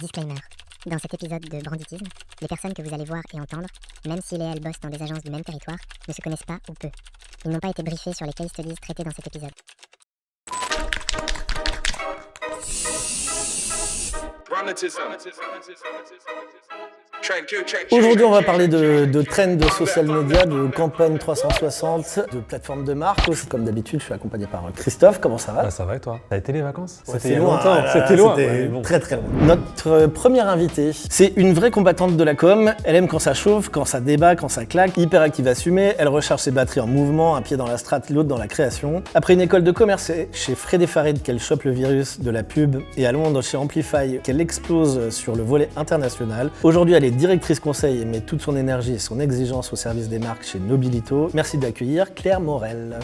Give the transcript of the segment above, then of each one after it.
Disclaimer. Dans cet épisode de Branditisme, les personnes que vous allez voir et entendre, même si elles bossent dans des agences du même territoire, ne se connaissent pas ou peu. Ils n'ont pas été briefés sur les case studies traités dans cet épisode. Aujourd'hui, on va parler de trends de social media, de campagne 360, de plateformes de marque aussi. Comme d'habitude, je suis accompagné par Christophe. Comment ça va? Bah, ça va et toi? T'as été les vacances? C'était il y a longtemps. C'était loin. C'était très très loin. Notre première invitée, c'est une vraie combattante de la com. Elle aime quand ça chauffe, quand ça débat, quand ça claque. Hyper active assumée. Elle recharge ses batteries en mouvement, un pied dans la strate, l'autre dans la création. Après une école de commerce, c'est chez Fred & Farid qu'elle chope le virus de la pub et à Londres chez Amplify qu'elle explose sur le volet international. Aujourd'hui, elle est directrice conseil et met toute son énergie et son exigence au service des marques chez Nobilito. Merci d'accueillir Claire Morel.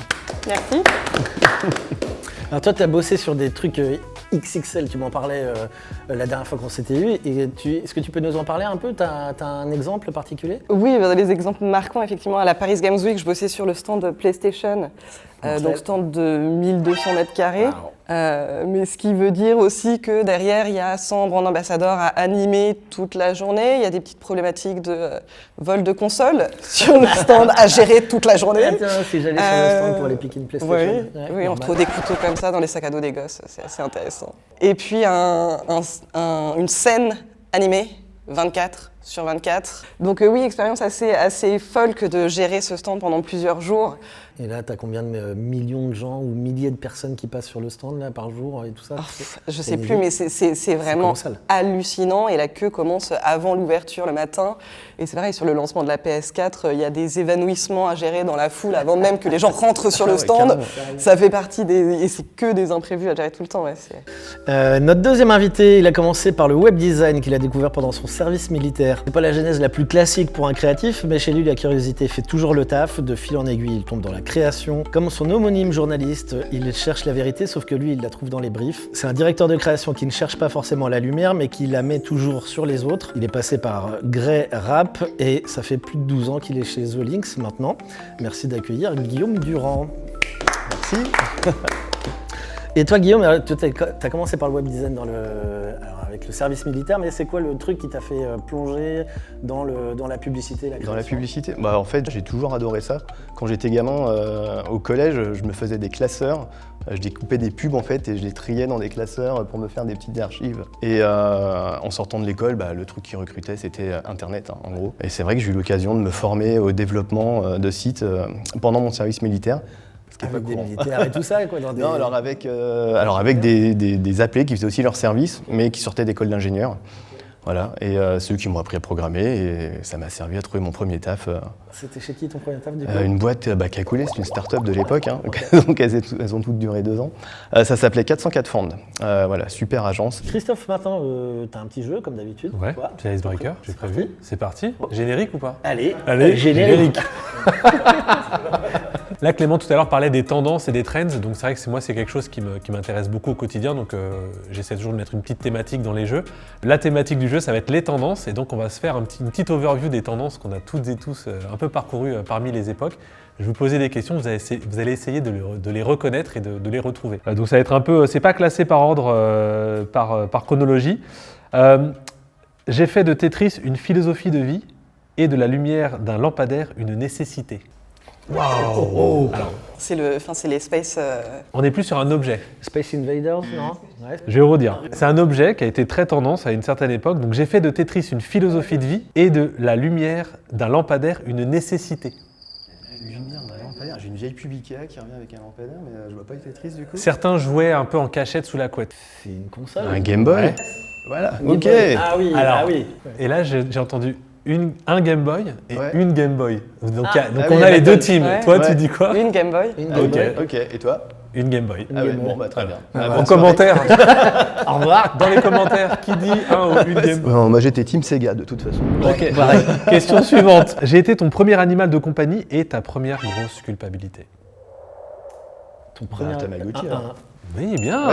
Merci. Alors toi, tu as bossé sur des trucs XXL, tu m'en parlais la dernière fois qu'on s'était eu. Est-ce que tu peux nous en parler un peu? Tu as un exemple particulier? Oui, les exemples marquants, effectivement, à la Paris Games Week, je bossais sur le stand PlayStation, donc stand de 1200 mètres carrés. Wow. Mais ce qui veut dire aussi que derrière, il y a 100 brand ambassadeurs à animer toute la journée. Il y a des petites problématiques de vol de console sur le stand à gérer toute la journée. Ah, tiens, si j'allais sur le stand pour les pick-in PlayStation. Oui, on retrouve des couteaux comme ça dans les sacs à dos des gosses, c'est assez intéressant. Et puis une scène animée, 24/24. Donc oui, expérience assez folle que de gérer ce stand pendant plusieurs jours. Et là, tu as combien de millions de gens ou milliers de personnes qui passent sur le stand là, par jour et tout ça? Je sais plus, mais c'est vraiment hallucinant. Et la queue commence avant l'ouverture le matin. Et c'est pareil, sur le lancement de la PS4, il y a des évanouissements à gérer dans la foule avant même que les gens rentrent sur le stand. Carrément. Ça fait partie et c'est que des imprévus à gérer tout le temps. Ouais, notre deuxième invité, il a commencé par le web design qu'il a découvert pendant son service militaire. C'est pas la genèse la plus classique pour un créatif, mais chez lui, la curiosité fait toujours le taf. De fil en aiguille, il tombe dans la création. Comme son homonyme journaliste, il cherche la vérité, sauf que lui, il la trouve dans les briefs. C'est un directeur de création qui ne cherche pas forcément la lumière, mais qui la met toujours sur les autres. Il est passé par Grey Rap et ça fait plus de 12 ans qu'il est chez The Links maintenant. Merci d'accueillir Guillaume Durand. Merci. Et toi, Guillaume, tu as commencé par le web design avec le service militaire, mais c'est quoi le truc qui t'a fait plonger dans la publicité, la création? Dans la publicité, en fait, j'ai toujours adoré ça. Quand j'étais gamin, au collège, je me faisais des classeurs. Je découpais des pubs en fait et je les triais dans des classeurs pour me faire des petites archives. Et en sortant de l'école, le truc qui recrutait, c'était Internet, en gros. Et c'est vrai que j'ai eu l'occasion de me former au développement de sites pendant mon service militaire. Avec des militaires et tout ça, quoi, dans des... Non, alors avec des appelés qui faisaient aussi leur service, mais qui sortaient d'école d'ingénieurs. Voilà, et c'est eux qui m'ont appris à programmer et ça m'a servi à trouver mon premier taf. C'était chez qui ton premier taf du coup? Une boîte qui a coulé, c'est une start-up de l'époque, donc elles ont toutes duré 2 ans. Ça s'appelait 404 Fund, voilà, super agence. Christophe, maintenant, t'as un petit jeu comme d'habitude. Ouais, petit icebreaker, j'ai prévu. C'est parti. Générique ou pas? Allez, générique. Là, Clément, tout à l'heure, parlait des tendances et des trends, donc c'est vrai que c'est quelque chose qui m'intéresse beaucoup au quotidien, donc j'essaie toujours de mettre une petite thématique dans les jeux. La thématique du jeu, ça va être les tendances, et donc on va se faire une petite overview des tendances qu'on a toutes et tous un peu parcourues parmi les époques. Je vais vous poser des questions, vous allez essayer de les reconnaître et de les retrouver. Donc ça va être un peu, c'est pas classé par ordre, par chronologie. J'ai fait de Tetris une philosophie de vie et de la lumière d'un lampadaire une nécessité. Waouh! C'est les Space... On est plus sur un objet. Space Invaders, non? Ouais. Je vais redire. C'est un objet qui a été très tendance à une certaine époque. Donc j'ai fait de Tetris une philosophie de vie et de la lumière d'un lampadaire une nécessité. La lumière d'un lampadaire. J'ai une vieille pub Ikea qui revient avec un lampadaire, mais je vois pas le Tetris du coup. Certains jouaient un peu en cachette sous la couette. C'est une console? Un Game Boy? Ouais. Voilà, ok. Ah oui, alors, oui. Et là, j'ai entendu un Game Boy et une Game Boy. Donc, on oui, a les deux teams. Ouais. Toi, tu dis quoi? Une Game Boy. Ok, et toi? Une Game Boy. Ah ouais, bon, très bien. En commentaire. Au revoir. Dans les commentaires, qui dit un ou une Game Boy? Moi, j'étais Team Sega de toute façon. Ok, pareil. Question suivante. J'ai été ton premier animal de compagnie et ta première grosse culpabilité. Ton premier Tamagotchi. Oui, bien.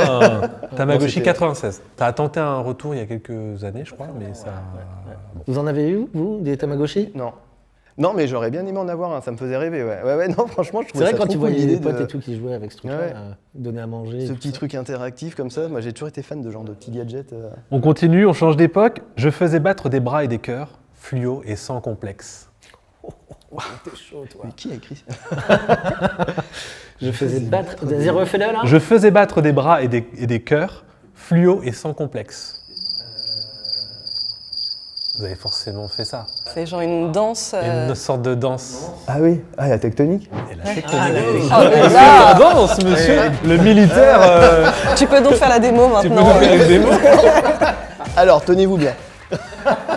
Tamagotchi 96. T'as tenté un retour il y a quelques années, je crois, mais ça... Vous en avez eu, vous, des Tamagotchi? Non. Non, mais j'aurais bien aimé en avoir un, ça me faisait rêver, ouais. Ouais, non, franchement, je C'est trouvais vrai ça quand trop tu cool, voyais l'idée des potes de- et tout qui jouaient avec ce truc-là, Ouais. donner à manger. et Ce tout petit ça. truc interactif comme ça, moi j'ai toujours été fan de genre de petits gadgets. On continue, on change d'époque. Je faisais battre des bras et des cœurs, fluo et sans complexe. T'es chaud, toi. Mais qui a écrit ça? Je faisais battre. Vas-y, refais-le là. Je faisais battre des bras et des cœurs, fluo et sans complexe. Vous avez forcément fait ça. C'est genre une danse. Une sorte de danse. Ah oui, ah la tectonique. Et la tectonique. Oh, mais La là, danse, monsieur. Le militaire. tu peux donc faire la démo Tu peux maintenant. nous faire une démo. Alors, tenez-vous bien.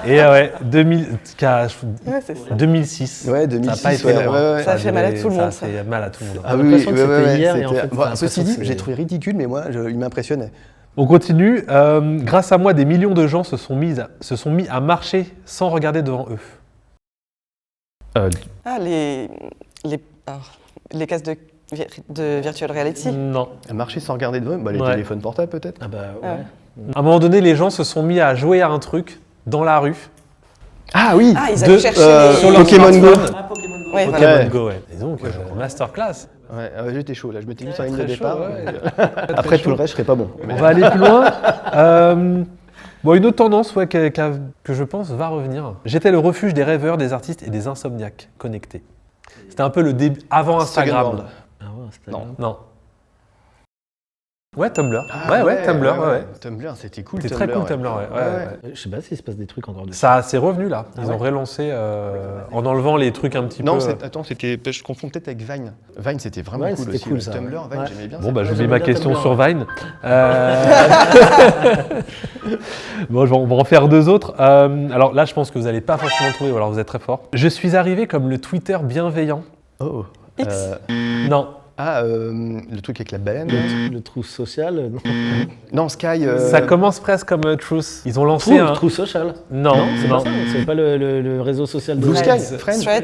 Et ouais, 2006. Ouais, Ça 2006. n'a pas été ouais, long. ouais, ouais. Ça fait mal à tout le monde, Ça fait mal à tout le monde. Ah J'ai oui, l'impression que c'était hier et en c'était- fait, bon, t'as l'impression ceci dit, que j'ai c'est- trouvé ridicule, mais moi, il m'impressionnait. On continue. Grâce à moi, des millions de gens se sont mis à marcher sans regarder devant eux. Ah, les casques de virtual reality. Non. Marcher sans regarder devant, bah, les Ouais. téléphones portables peut-être. Ah bah Ah ouais. ouais. À un moment donné, les gens se sont mis à jouer à un truc dans la rue. Ah oui. Ah, ils allaient chercher les... sur leur Pokémon Go. smartphone. Ouais, Pokémon voilà. Ouais. Go, ouais. Et donc, masterclass. Ouais, j'étais chaud là, je m'étais mis sur la ligne de Très départ. chaud, ouais. Après tout le reste, je serais pas bon. On va aller plus loin. Bon, une autre tendance ouais, que je pense va revenir. J'étais le refuge des rêveurs, des artistes et des insomniaques connectés. C'était un peu le début avant Instagram. World. Ah ouais, Instagram. Non. Ouais, Tumblr. Ah ouais, Tumblr, ouais. Tumblr, c'était cool. C'était très cool Tumblr, ouais. Je sais pas s'il se passe des trucs encore dessus. Ça c'est revenu là. Ils Ah ont relancé en enlevant les trucs un petit Non, peu. attends, c'était, je confonds peut-être avec Vine. Vine, c'était vraiment Ouais, cool c'était aussi. cool, ça, Tumblr, ouais. Vine, Ouais. j'aimais bien. Bon, ça. bah, j'oublie j'aimais ma bien question Tumblr, sur ouais. Vine. Bon, on va en faire deux autres. Alors là, je pense que vous n'allez pas forcément trouver, ou alors vous êtes très fort. Je suis arrivé comme le Twitter bienveillant. Oh. X. Non. Ah, le truc avec la baleine. Le trou social. Non, Non, Sky. Ça commence presque comme Truth. Ils ont lancé un. Trou social. Non, c'est pas ça. C'est pas le réseau social de Blue Sky, Threads. Friends. Threads.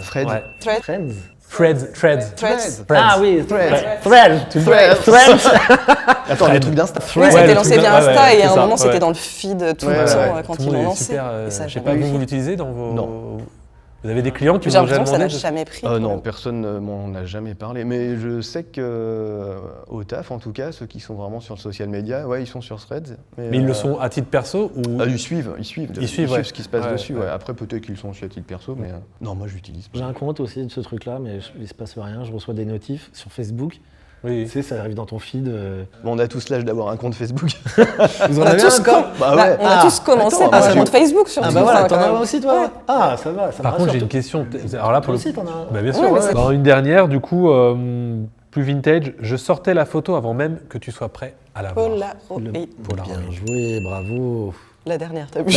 Threads. Ouais. Threads. Ouais. Threads. Threads. Threads. Ah oui, Threads. Threads. Attends, le truc d'Insta. Oui, Ouais, c'était le lancé truc via de- Insta ouais, et c'est à un ça, moment ouais. c'était dans le feed tout Ouais, le temps ouais. quand Tout ils le monde l'ont est lancé. super. Et ça a Je sais jamais pas, vous pris. l'utilisez dans vos. Non. Vous avez des clients qui J'ai vous ont déjà l'impression que ça demandé n'a jamais pris. Non, personne m'en a jamais parlé. Mais je sais que au taf, en tout cas, ceux qui sont vraiment sur le social media, ouais, ils sont sur Threads. Mais ils le sont à titre perso ou. Ils suivent. Ils suivent ouais. ce qui se passe Ouais, dessus. ouais. Ouais. Après, peut-être qu'ils sont aussi à titre perso, mais non, moi, je l'utilise. J'ai un compte aussi de ce truc-là, mais il se passe rien. Je reçois des notifs sur Facebook. Oui. Tu sais, ça arrive dans ton feed. Bon, on a tous l'âge d'avoir un compte Facebook. Vous On a tous encore Bah ouais. on a tous commencé Attends, par moi, ce compte Facebook surtout. Ah bah voilà, enfin, t'en quand as même. aussi toi. Ah, ça va. Ça me Par contre, j'ai rassure. une question. Alors là, pour Toi le aussi, t'en as un. Bah, bien sûr. Ouais, mais ouais. c'est- Alors, une dernière, du coup, plus vintage. Je sortais la photo avant même que tu sois prêt à la voir. Polaroid. Polaroid. Bien joué, bravo. La dernière, t'as vu.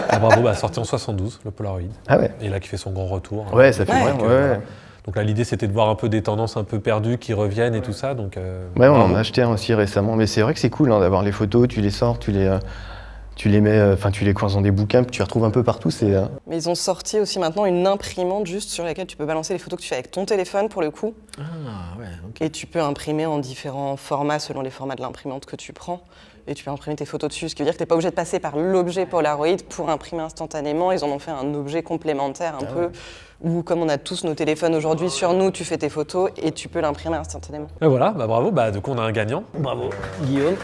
Ah, bravo, bah, sorti en 72, le Polaroid. Ah ouais. Et là, qui fait son grand retour. Ouais, ça fait Ouais. vraiment. Donc, Ouais. voilà. Donc là, l'idée, c'était de voir un peu des tendances un peu perdues qui reviennent et tout ça. Donc, Ouais, on bravo. en a acheté un aussi récemment, mais c'est vrai que c'est cool d'avoir les photos, tu les sors, tu les mets, enfin tu les coinces dans des bouquins, puis tu les retrouves un peu partout. C'est Mais ils ont sorti aussi maintenant une imprimante juste sur laquelle tu peux balancer les photos que tu fais avec ton téléphone pour le coup. Ah ouais, ok. Et tu peux imprimer en différents formats selon les formats de l'imprimante que tu prends. Et tu peux imprimer tes photos dessus, ce qui veut dire que tu n'es pas obligé de passer par l'objet Polaroid pour imprimer instantanément. Ils en ont fait un objet complémentaire un peu, où comme on a tous nos téléphones aujourd'hui sur nous, tu fais tes photos et tu peux l'imprimer instantanément. Et voilà, bah, bravo. Bah, du coup, on a un gagnant. Bravo. Guillaume.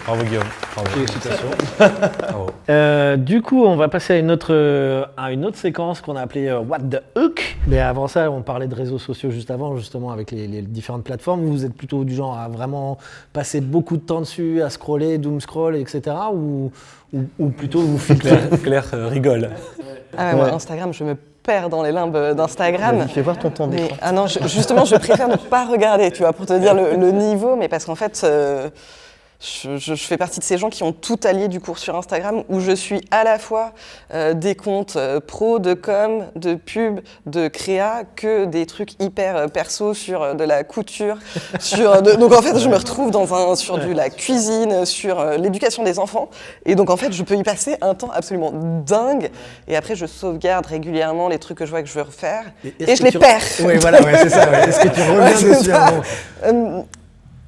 Bravo Guillaume. Bravo. Félicitations. Bravo. Du coup, on va passer à une autre séquence qu'on a appelée What the Hook. Mais avant ça, on parlait de réseaux sociaux juste avant, justement, avec les différentes plateformes. Vous êtes plutôt du genre à vraiment passer beaucoup de temps dessus, à scroller, doom scroll, etc. Ou plutôt vous filtrez. Claire rigole. Ah ouais, moi, Instagram, je me perds dans les limbes d'Instagram. Vas-y, fais voir ton temps Mais, d'écran. ah non, justement, je préfère ne pas regarder, tu vois, pour te dire le niveau, mais parce qu'en fait, je fais partie de ces gens qui ont tout allié du cours sur Instagram, où je suis à la fois des comptes pro, de com, de pub, de créa, que des trucs hyper perso sur de la couture, donc en fait, je me retrouve sur de la cuisine, sur l'éducation des enfants, et donc en fait, je peux y passer un temps absolument dingue, et après, je sauvegarde régulièrement les trucs que je vois que je veux refaire, et je les perds. Oui, voilà, ouais, c'est ça. Ouais. Est-ce que tu reviens Ouais, c'est dessus ça. un moment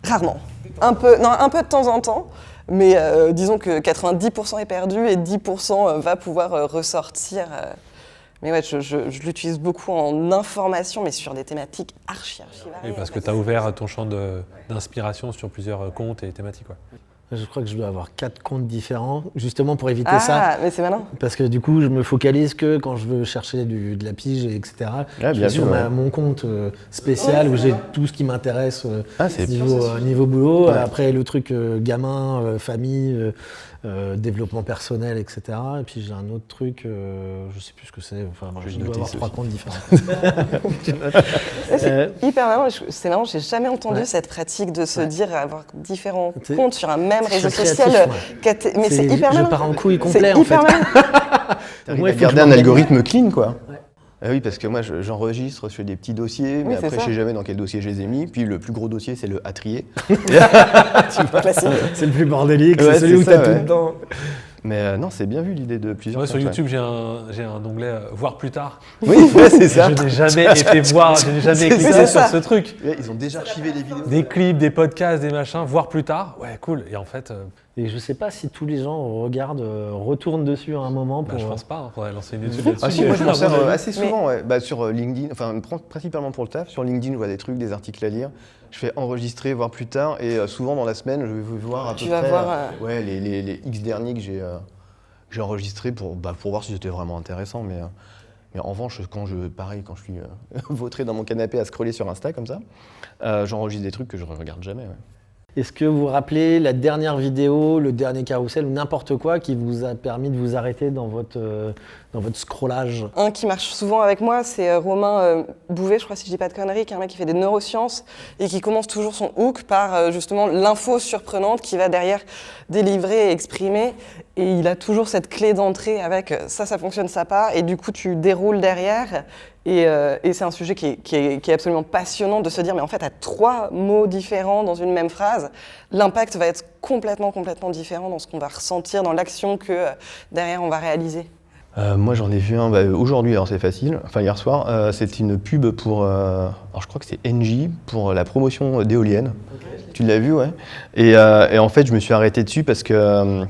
Rarement. Un peu de temps en temps, mais disons que 90% est perdu et 10% va pouvoir ressortir Mais ouais, je l'utilise beaucoup en information, mais sur des thématiques archi variées. Et parce que tu as ouvert ton champ d'inspiration sur plusieurs comptes et thématiques. Quoi. Je crois que je dois avoir 4 comptes différents, justement pour éviter ça. Ah, mais c'est malin. Parce que du coup, je me focalise que quand je veux chercher de la pige, etc. Ah, je vais sur mon compte spécial où j'ai tout ce qui m'intéresse niveau boulot. Ouais. Après, le truc gamin, famille, développement personnel, etc. Et puis j'ai un autre truc, je sais plus ce que c'est. Enfin, je dois avoir 3 comptes différents. C'est hyper marrant. C'est marrant, j'ai jamais entendu cette pratique de se dire avoir différents comptes sur un même réseau social. Mais c'est hyper malin. Je pars en couille complet en fait. T'arrives à garder un algorithme clean, quoi. Ah oui, parce que moi j'enregistre, je fais des petits dossiers, mais après je sais jamais dans quel dossier je les ai mis. Puis le plus gros dossier, c'est le à trier. C'est le plus bordélique, Ouais, c'est celui où ça, t'as tout dedans. Mais non, c'est bien vu l'idée de plusieurs. Moi, sur YouTube, j'ai un onglet voir plus tard. Oui, c'est ça. Je n'ai jamais été voir, je n'ai jamais cliqué sur ce truc. Ils ont déjà archivé les vidéos. Des clips, des podcasts, des machins, voir plus tard. Ouais, cool. Et en fait, Et je sais pas si tous les gens regardent, retournent dessus à un moment pour. je pense pas. Il faudrait lancer une étude là-dessus. Ah si, moi je m'en sers assez souvent, ouais. Sur LinkedIn, enfin principalement pour le taf. Sur LinkedIn, je vois des trucs, des articles à lire. Je fais enregistrer, voir plus tard, et souvent dans la semaine, je vais voir à peu près les X derniers que j'ai enregistrés pour voir si c'était vraiment intéressant. Mais en revanche, quand je suis vautré dans mon canapé à scroller sur Insta comme ça, j'enregistre des trucs que je ne regarde jamais. Ouais. Est-ce que vous vous rappelez la dernière vidéo, le dernier carrousel ou n'importe quoi qui vous a permis de vous arrêter dans votre scrollage? Un qui marche souvent avec moi, c'est Romain Bouvet, je crois si je dis pas de conneries, qui est un mec qui fait des neurosciences et qui commence toujours son hook par justement l'info surprenante qui va derrière délivrer et exprimer. Et il a toujours cette clé d'entrée avec ça fonctionne, ça pas. Et du coup, tu déroules derrière. Et c'est un sujet qui est absolument passionnant de se dire, mais en fait, à 3 mots différents dans une même phrase, l'impact va être complètement différent dans ce qu'on va ressentir, dans l'action que derrière on va réaliser. Moi, j'en ai vu un aujourd'hui, alors c'est facile, enfin hier soir, c'était une pub pour, alors je crois que c'est Engie, pour la promotion d'éoliennes. Okay. Tu l'as vu, ouais. Et en fait, je me suis arrêté dessus parce que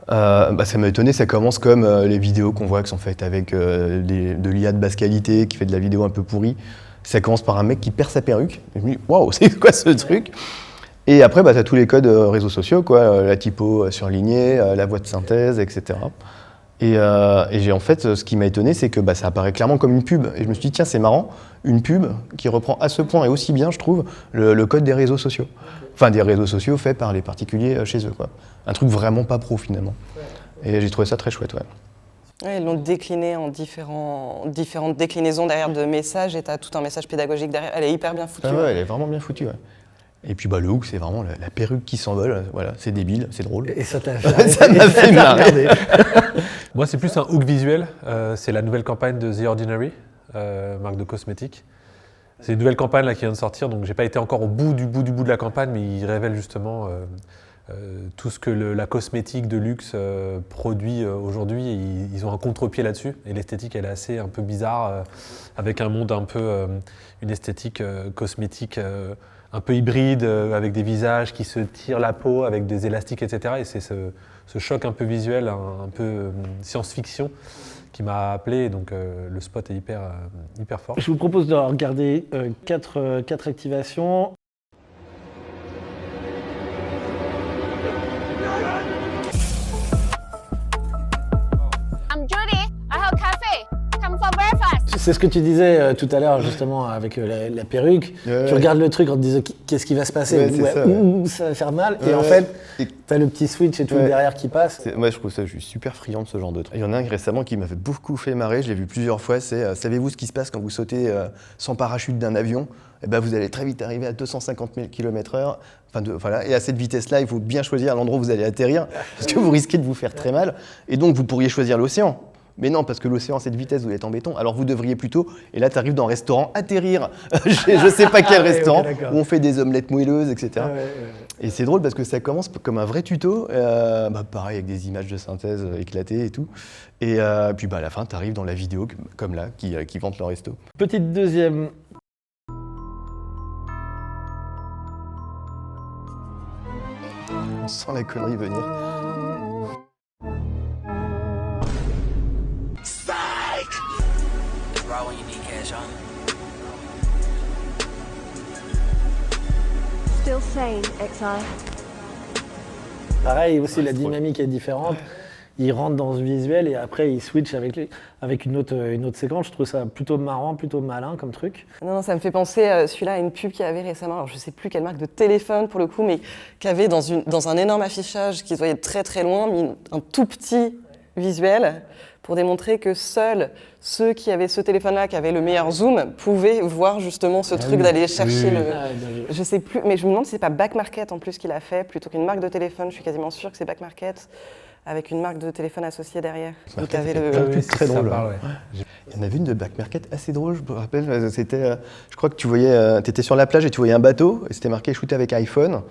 ça m'a étonné, ça commence comme les vidéos qu'on voit qui sont faites avec de l'IA de basse qualité, qui fait de la vidéo un peu pourrie. Ça commence par un mec qui perd sa perruque. Et je me dis, waouh, c'est quoi ce truc? Et après, tu as tous les codes réseaux sociaux, quoi, la typo surlignée, la voix de synthèse, etc. Et en fait, ce qui m'a étonné, c'est que ça apparaît clairement comme une pub. Et je me suis dit, tiens, c'est marrant, une pub qui reprend à ce point et aussi bien, je trouve, le code des réseaux sociaux. Enfin, des réseaux sociaux faits par les particuliers chez eux, quoi. Un truc vraiment pas pro, finalement. Et j'ai trouvé ça très chouette, ouais. Ouais, ils l'ont décliné en différentes déclinaisons derrière de messages et tu as tout un message pédagogique derrière. Elle est hyper bien foutue. Ah ouais, elle est vraiment bien foutue, ouais. Et puis le hook, c'est vraiment la perruque qui s'envole. Voilà, c'est débile, c'est drôle. Et ça t'a fait ça m'a fait marrer. Moi, c'est plus un hook visuel. C'est la nouvelle campagne de The Ordinary, marque de cosmétiques. C'est une nouvelle campagne là, qui vient de sortir, donc j'ai pas été encore au bout du bout de la campagne, mais il révèle justement tout ce que la cosmétique de luxe produit aujourd'hui. Et ils ont un contre-pied là-dessus. Et l'esthétique, elle est assez un peu bizarre, avec un monde un peu, une esthétique cosmétique un peu hybride, avec des visages qui se tirent la peau, avec des élastiques, etc. Et c'est ce choc un peu visuel, un peu science-fiction, qui m'a appelé, donc le spot est hyper fort. Je vous propose de regarder 4 activations. I'm Judy. I have coffee. Come for breakfast. C'est ce que tu disais tout à l'heure, justement, avec la perruque. Ouais, tu regardes le truc en te disant qu'est-ce qui va se passer, où ça va faire mal. Et en fait, t'as le petit switch et tout derrière qui passe. Moi, je trouve ça, je suis super friand de ce genre de truc. Il y en a un récemment qui m'a fait beaucoup fait marrer, je l'ai vu plusieurs fois, c'est savez-vous ce qui se passe quand vous sautez sans parachute d'un avion? Eh ben, vous allez très vite arriver à 250 000 km/h. Voilà. Et à cette vitesse-là, il faut bien choisir l'endroit où vous allez atterrir, parce que vous risquez de vous faire très mal. Et donc, vous pourriez choisir l'océan. Mais non, parce que l'océan à cette vitesse, vous êtes en béton. Alors vous devriez plutôt, et là tu arrives dans un restaurant, atterrir, je sais pas quel restaurant, où on fait des omelettes moelleuses, etc. Et c'est drôle parce que ça commence comme un vrai tuto, pareil avec des images de synthèse éclatées et tout. Et puis à la fin, tu arrives dans la vidéo, comme là, qui vante le resto. Petite deuxième. On sent la connerie venir. raw when you need cash, huh? Still sane, XR. Pareil, aussi la dynamique est différente. Il rentre dans ce visuel et après il switch avec une autre séquence. Je trouve ça plutôt marrant, plutôt malin comme truc. Non, ça me fait penser celui-là à une pub qu'il y avait récemment. Alors je sais plus quelle marque de téléphone pour le coup, mais qui avait dans un énorme affichage qui se voyait de très très loin, mis un tout petit visuel pour démontrer que seuls ceux qui avaient ce téléphone-là, qui avaient le meilleur zoom, pouvaient voir justement ce truc d'aller chercher le... Je sais plus, mais je me demande si c'est pas Back Market en plus qui l'a fait, plutôt qu'une marque de téléphone. Je suis quasiment sûre que c'est Back Market, avec une marque de téléphone associée derrière. Donc il y avait le très drôle. Il y en avait une de Back Market assez drôle, je me rappelle. C'était, je crois que tu voyais, t'étais sur la plage et tu voyais un bateau, et c'était marqué shooter avec iPhone.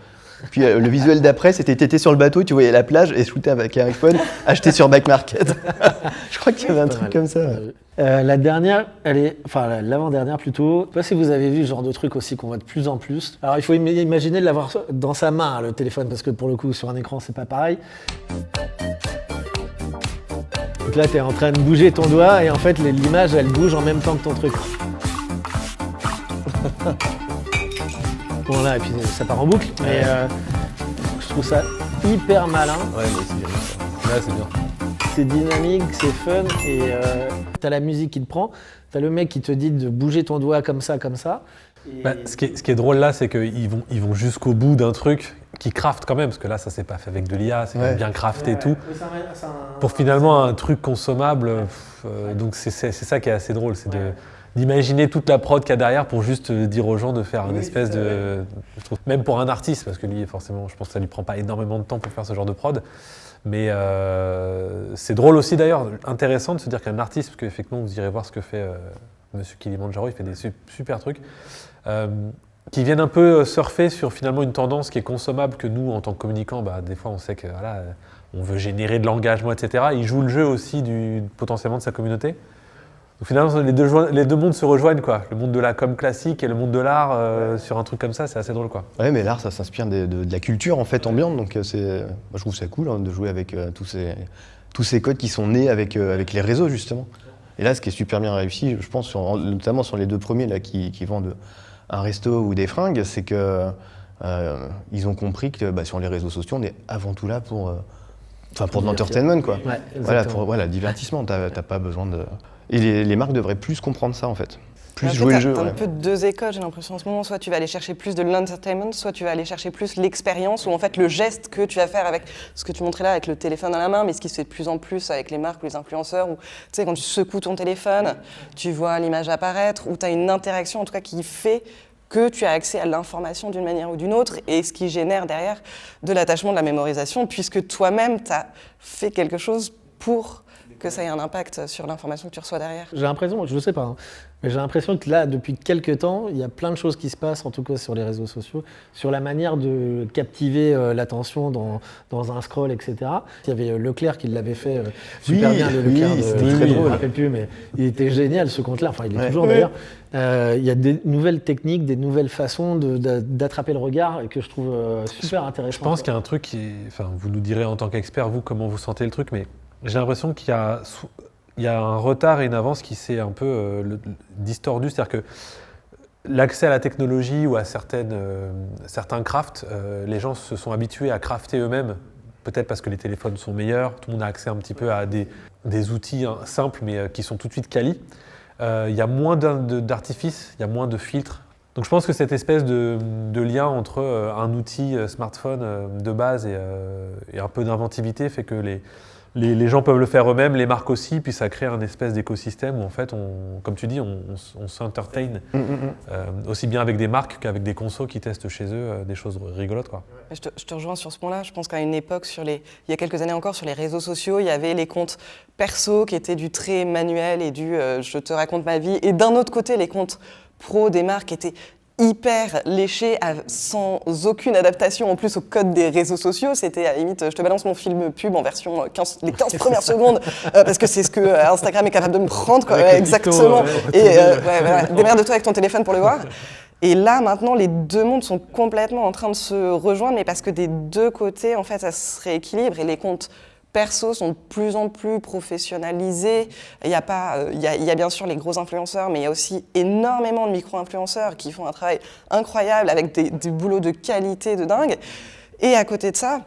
Puis le visuel d'après, c'était t'étais sur le bateau et tu voyais la plage et shooter avec un iPhone acheté sur Back Market. Je crois qu'il y avait un truc comme ça. La dernière, l'avant-dernière plutôt. Je sais pas si vous avez vu ce genre de truc aussi qu'on voit de plus en plus. Alors il faut imaginer de l'avoir dans sa main, le téléphone, parce que pour le coup sur un écran c'est pas pareil. Donc là tu es en train de bouger ton doigt et en fait l'image elle bouge en même temps que ton truc. Bon là et puis ça part en boucle, mais je trouve ça hyper malin. Ouais, mais c'est bien ça. Là, c'est bien. C'est dynamique, c'est fun et t'as la musique qui te prend, t'as le mec qui te dit de bouger ton doigt comme ça. Et... Ce qui est drôle là, c'est qu'ils vont jusqu'au bout d'un truc qui craftent quand même, parce que là, ça s'est pas fait avec de l'IA, c'est quand même bien crafté et tout. Pour finalement un truc consommable, donc c'est ça qui est assez drôle, c'est d'imaginer toute la prod qu'il y a derrière pour juste dire aux gens de faire une espèce de... Je trouve, même pour un artiste, parce que lui, forcément, je pense que ça lui prend pas énormément de temps pour faire ce genre de prod. Mais c'est drôle aussi d'ailleurs, intéressant de se dire qu'un artiste, parce qu'effectivement vous irez voir ce que fait Monsieur Kilimanjaro, il fait des super trucs, qui viennent un peu surfer sur finalement une tendance qui est consommable, que nous en tant que communicants, des fois on sait que voilà, on veut générer de l'engagement, etc. Il joue le jeu aussi potentiellement de sa communauté. Donc finalement les deux mondes se rejoignent, quoi. Le monde de la com classique et le monde de l'art sur un truc comme ça, c'est assez drôle, quoi. Ouais, mais l'art ça s'inspire de la culture en fait ambiante, donc moi, je trouve ça cool de jouer avec tous ces codes qui sont nés avec les réseaux justement. Et là ce qui est super bien réussi, je pense notamment sur les deux premiers là qui vendent un resto ou des fringues, c'est que ils ont compris que sur les réseaux sociaux on est avant tout là pour de l'entertainment, quoi. Ouais, pour le divertissement, t'as pas besoin de... Et les marques devraient plus comprendre ça en fait. Plus en jouer fait, le jeu. T'as un peu deux écoles, j'ai l'impression en ce moment. Soit tu vas aller chercher plus de l'entertainment, soit tu vas aller chercher plus l'expérience, ou en fait le geste que tu vas faire avec ce que tu montrais là, avec le téléphone à la main, mais ce qui se fait de plus en plus avec les marques ou les influenceurs, où tu sais, quand tu secoues ton téléphone, tu vois l'image apparaître, ou tu as une interaction en tout cas qui fait que tu as accès à l'information d'une manière ou d'une autre, et ce qui génère derrière de l'attachement, de la mémorisation, puisque toi-même tu as fait quelque chose pour que ça ait un impact sur l'information que tu reçois derrière. J'ai l'impression, je ne sais pas, mais j'ai l'impression que là, depuis quelques temps, il y a plein de choses qui se passent, en tout cas sur les réseaux sociaux, sur la manière de captiver l'attention dans un scroll, etc. Il y avait Leclerc qui l'avait fait super bien, le Leclerc, c'était très drôle. Je ne me rappelle plus, mais il était génial ce compte-là, enfin il est toujours d'ailleurs. Il y a des nouvelles techniques, des nouvelles façons d'attraper le regard et que je trouve super intéressant. Je pense qu'il y a un truc qui est... Enfin, vous nous direz en tant qu'expert, vous, comment vous sentez le truc, mais j'ai l'impression qu'il y a un retard et une avance qui s'est un peu distordu. C'est-à-dire que l'accès à la technologie ou à certains crafts, les gens se sont habitués à crafter eux-mêmes, peut-être parce que les téléphones sont meilleurs, tout le monde a accès un petit peu à des outils simples mais qui sont tout de suite quali. Il y a moins d'artifices, il y a moins de filtres. Donc je pense que cette espèce de lien entre un outil smartphone de base et un peu d'inventivité fait que les gens peuvent le faire eux-mêmes, les marques aussi, puis ça crée un espèce d'écosystème où en fait, comme tu dis, on s'entertain aussi bien avec des marques qu'avec des consos qui testent chez eux des choses rigolotes, quoi. Je te rejoins sur ce point-là. Je pense qu'à une époque, il y a quelques années encore, sur les réseaux sociaux, il y avait les comptes perso qui étaient du très manuel et du je te raconte ma vie, et d'un autre côté, les comptes pro des marques étaient hyper léché, sans aucune adaptation en plus au code des réseaux sociaux. C'était à la limite, je te balance mon film pub en version les 15 premières secondes, parce que c'est ce que Instagram est capable de me prendre, quoi. Ouais, exactement. Et voilà, démerde-toi avec ton téléphone pour le voir. Et là, maintenant, les deux mondes sont complètement en train de se rejoindre, mais parce que des deux côtés, en fait, ça se rééquilibre, et les comptes perso sont de plus en plus professionnalisés. Il y a bien sûr les gros influenceurs, mais il y a aussi énormément de micro-influenceurs qui font un travail incroyable avec des boulots de qualité de dingue. Et à côté de ça,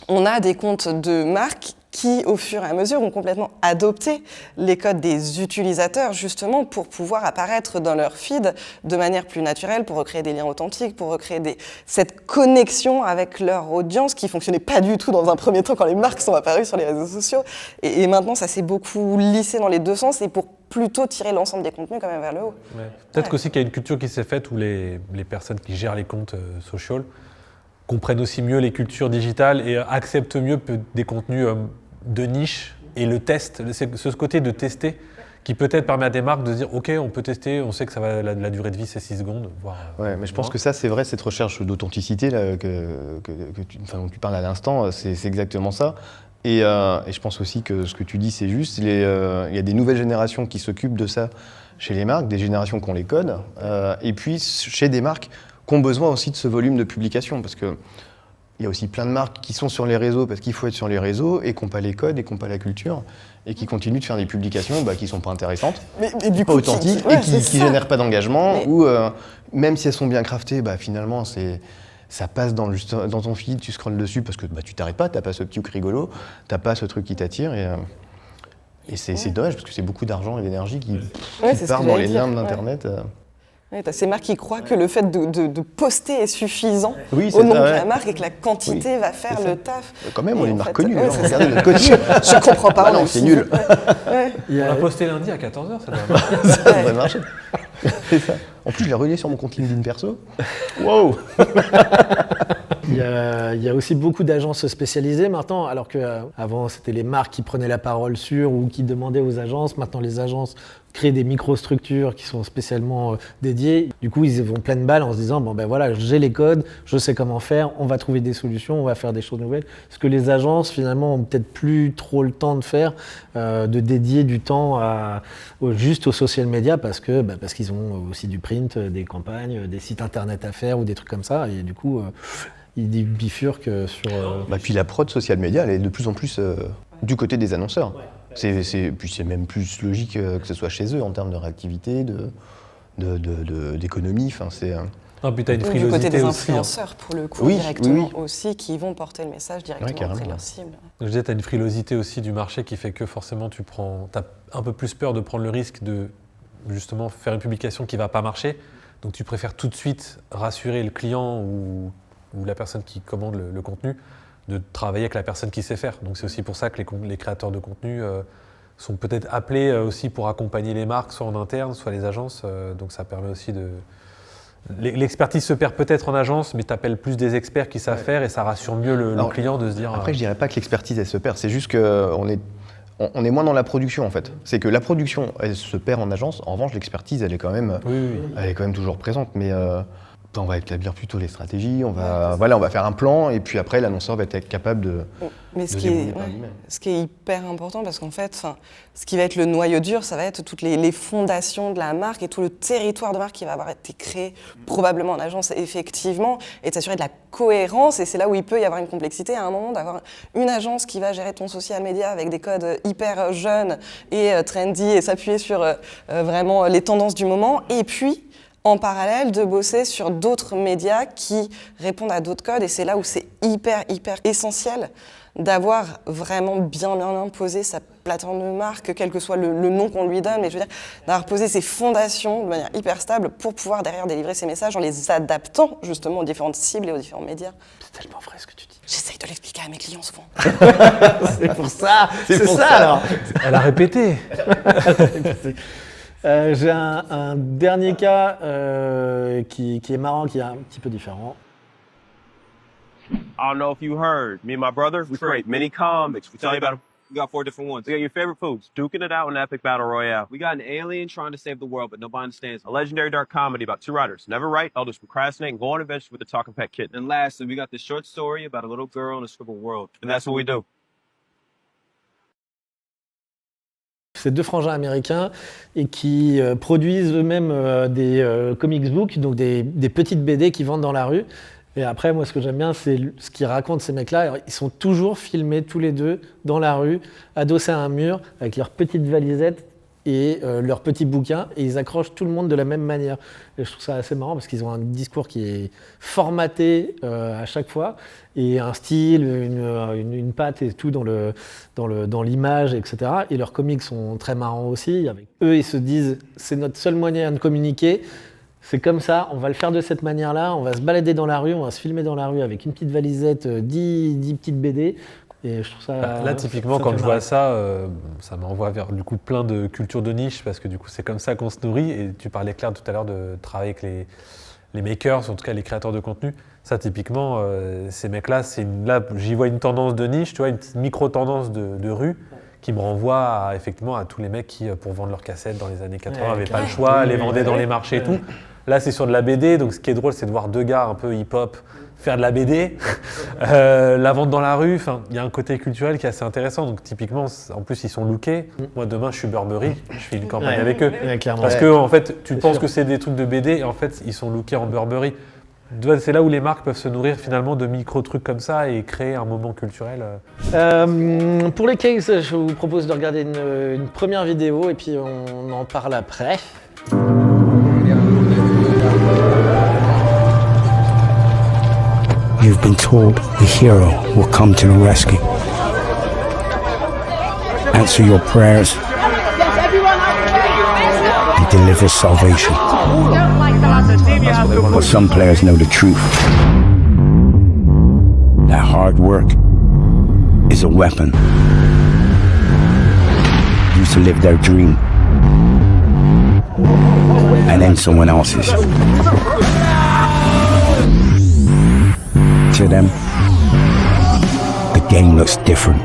on a des comptes de marques qui, au fur et à mesure, ont complètement adopté les codes des utilisateurs, justement, pour pouvoir apparaître dans leur feed de manière plus naturelle, pour recréer des liens authentiques, pour recréer cette connexion avec leur audience qui fonctionnait pas du tout dans un premier temps quand les marques sont apparues sur les réseaux sociaux. Et maintenant, ça s'est beaucoup lissé dans les deux sens, et pour plutôt tirer l'ensemble des contenus quand même vers le haut. Ouais. Peut-être qu'aussi qu'il y a une culture qui s'est faite où les personnes qui gèrent les comptes social comprennent aussi mieux les cultures digitales et acceptent mieux des contenus de niche et le test, ce côté de tester qui peut-être permet à des marques de se dire ok, on peut tester, on sait que ça va, la durée de vie c'est 6 secondes, voire. Ouais, mais je pense que ça c'est vrai, cette recherche d'authenticité là, dont tu parles à l'instant, c'est exactement ça. Et je pense aussi que ce que tu dis c'est juste, il y a des nouvelles générations qui s'occupent de ça chez les marques, des générations qui ont les codes, et puis chez des marques qui ont besoin aussi de ce volume de publication, parce que il y a aussi plein de marques qui sont sur les réseaux parce qu'il faut être sur les réseaux et qui n'ont pas les codes et qui n'ont pas la culture et qui continuent de faire des publications qui ne sont pas intéressantes, mais du pas coup, authentiques et qui ne génèrent pas d'engagement ou même si elles sont bien craftées, finalement ça passe dans ton feed, tu scrolles dessus parce que tu t'arrêtes pas, tu n'as pas ce petit hook rigolo, tu n'as pas ce truc qui t'attire et c'est dommage parce que c'est beaucoup d'argent et d'énergie qui part dans les limbes d'Internet. Ouais, t'as ces marques qui croient que le fait de poster est suffisant oui, au nom de la marque et que la quantité va faire le taf. Quand même, on est une marque connue. Regardez notre contenu. Je comprends pas. Non, c'est nul. On a posté lundi à 14h, ça doit marcher. Ça devrait marcher. C'est ça. En plus, je l'ai relié sur mon compte LinkedIn perso. Wow. Il y a aussi beaucoup d'agences spécialisées maintenant, alors qu'avant c'était les marques qui prenaient la parole sur ou qui demandaient aux agences. Maintenant les agences créent des microstructures qui sont spécialement dédiées. Du coup ils vont pleine balle en se disant voilà, j'ai les codes, je sais comment faire, on va trouver des solutions, on va faire des choses nouvelles. Ce que les agences finalement ont peut-être plus trop le temps de faire, de dédier du temps juste aux social media parce qu'ils ont aussi du print, des campagnes, des sites internet à faire ou des trucs comme ça. Et du coup ils bifurquent sur... Puis la prod social media, elle est de plus en plus du côté des annonceurs. Puis c'est même plus logique que ce soit chez eux en termes de réactivité, d'économie. Puis t'as une frilosité du côté des aussi, influenceurs, pour le coup, directement aussi, qui vont porter le message directement auprès de leur cible. Je disais, t'as une frilosité aussi du marché qui fait que forcément t'as un peu plus peur de prendre le risque de justement faire une publication qui va pas marcher. Donc tu préfères tout de suite rassurer le client ou la personne qui commande le contenu, de travailler avec la personne qui sait faire. Donc c'est aussi pour ça que les créateurs de contenu sont peut-être appelés aussi pour accompagner les marques, soit en interne, soit les agences. Donc ça permet aussi de... L'expertise se perd peut-être en agence, mais tu appelles plus des experts qui savent faire et ça rassure mieux le client de se dire... Après, je dirais pas que l'expertise, elle se perd. C'est juste qu'on est moins dans la production, en fait. C'est que la production, elle se perd en agence. En revanche, l'expertise, elle est quand même toujours présente. Mais on va établir plutôt les stratégies, on va faire un plan et puis après l'annonceur va être capable de... Mais ce qui est hyper important parce qu'en fait, ce qui va être le noyau dur, ça va être toutes les fondations de la marque et tout le territoire de marque qui va avoir été créé probablement en agence effectivement et de s'assurer de la cohérence et c'est là où il peut y avoir une complexité à un moment d'avoir une agence qui va gérer ton social media avec des codes hyper jeunes et trendy et s'appuyer sur vraiment les tendances du moment et puis en parallèle de bosser sur d'autres médias qui répondent à d'autres codes et c'est là où c'est hyper essentiel d'avoir vraiment bien posé sa plateforme de marque, quel que soit le nom qu'on lui donne, mais je veux dire d'avoir posé ses fondations de manière hyper stable pour pouvoir derrière délivrer ses messages en les adaptant justement aux différentes cibles et aux différents médias. C'est tellement vrai ce que tu dis. J'essaye de l'expliquer à mes clients souvent. C'est pour ça. C'est ça alors. Elle a répété. J'ai un dernier cas qui est marrant, qui est un petit peu différent. I don't know if you heard. Me and my brother, we create mini comics. We tell you about them. We got 4 different ones. We got your favorite foods. Duking it out in Epic Battle Royale. We got an alien trying to save the world, but nobody understands. A legendary dark comedy about 2 writers. Never write, elders procrastinate, and go on adventures with the talking pet kitten. And lastly, we got this short story about a little girl in a scribble world. And that's what we do. C'est 2 frangins américains et qui produisent eux-mêmes des comics books, donc des petites BD qui vendent dans la rue. Et après, moi, ce que j'aime bien, c'est ce qu'ils racontent, ces mecs-là. Alors, ils sont toujours filmés, tous les deux, dans la rue, adossés à un mur, avec leurs petites valisettes et leurs petits bouquins, et ils accrochent tout le monde de la même manière. Et je trouve ça assez marrant, parce qu'ils ont un discours qui est formaté à chaque fois, et un style, une patte et tout dans l'image, etc. Et leurs comics sont très marrants aussi. Avec eux, ils se disent, c'est notre seul moyen de communiquer. C'est comme ça, on va le faire de cette manière-là, on va se balader dans la rue, on va se filmer dans la rue avec une petite valisette, 10 petites BD. Et je trouve ça. Là, typiquement, quand je vois ça, ça m'envoie vers du coup plein de cultures de niche, parce que du coup, c'est comme ça qu'on se nourrit. Et tu parlais, Claire, tout à l'heure de travailler avec les makers, en tout cas les créateurs de contenu. Ça, typiquement, ces mecs-là, là, j'y vois une tendance de niche, tu vois, une petite micro-tendance de rue, qui me renvoie effectivement à tous les mecs qui, pour vendre leurs cassettes dans les années 80, n'avaient pas le choix, les vendaient dans les marchés et tout. Là, c'est sur de la BD, donc ce qui est drôle, c'est de voir deux gars un peu hip-hop faire de la BD, la vente dans la rue, il y a un côté culturel qui est assez intéressant. Donc typiquement, en plus, ils sont lookés. Moi, demain, je suis Burberry, je fais une campagne avec eux. Parce que, en fait, tu penses que c'est des trucs de BD, et en fait, ils sont lookés en Burberry. C'est là où les marques peuvent se nourrir finalement de micro-trucs comme ça et créer un moment culturel. Pour les cases, je vous propose de regarder une première vidéo et puis on en parle après. You've been told the hero will come to the rescue. Answer your prayers and deliver salvation. But some players know the truth. That hard work is a weapon used to live their dream and end someone else's. To them, the game looks different.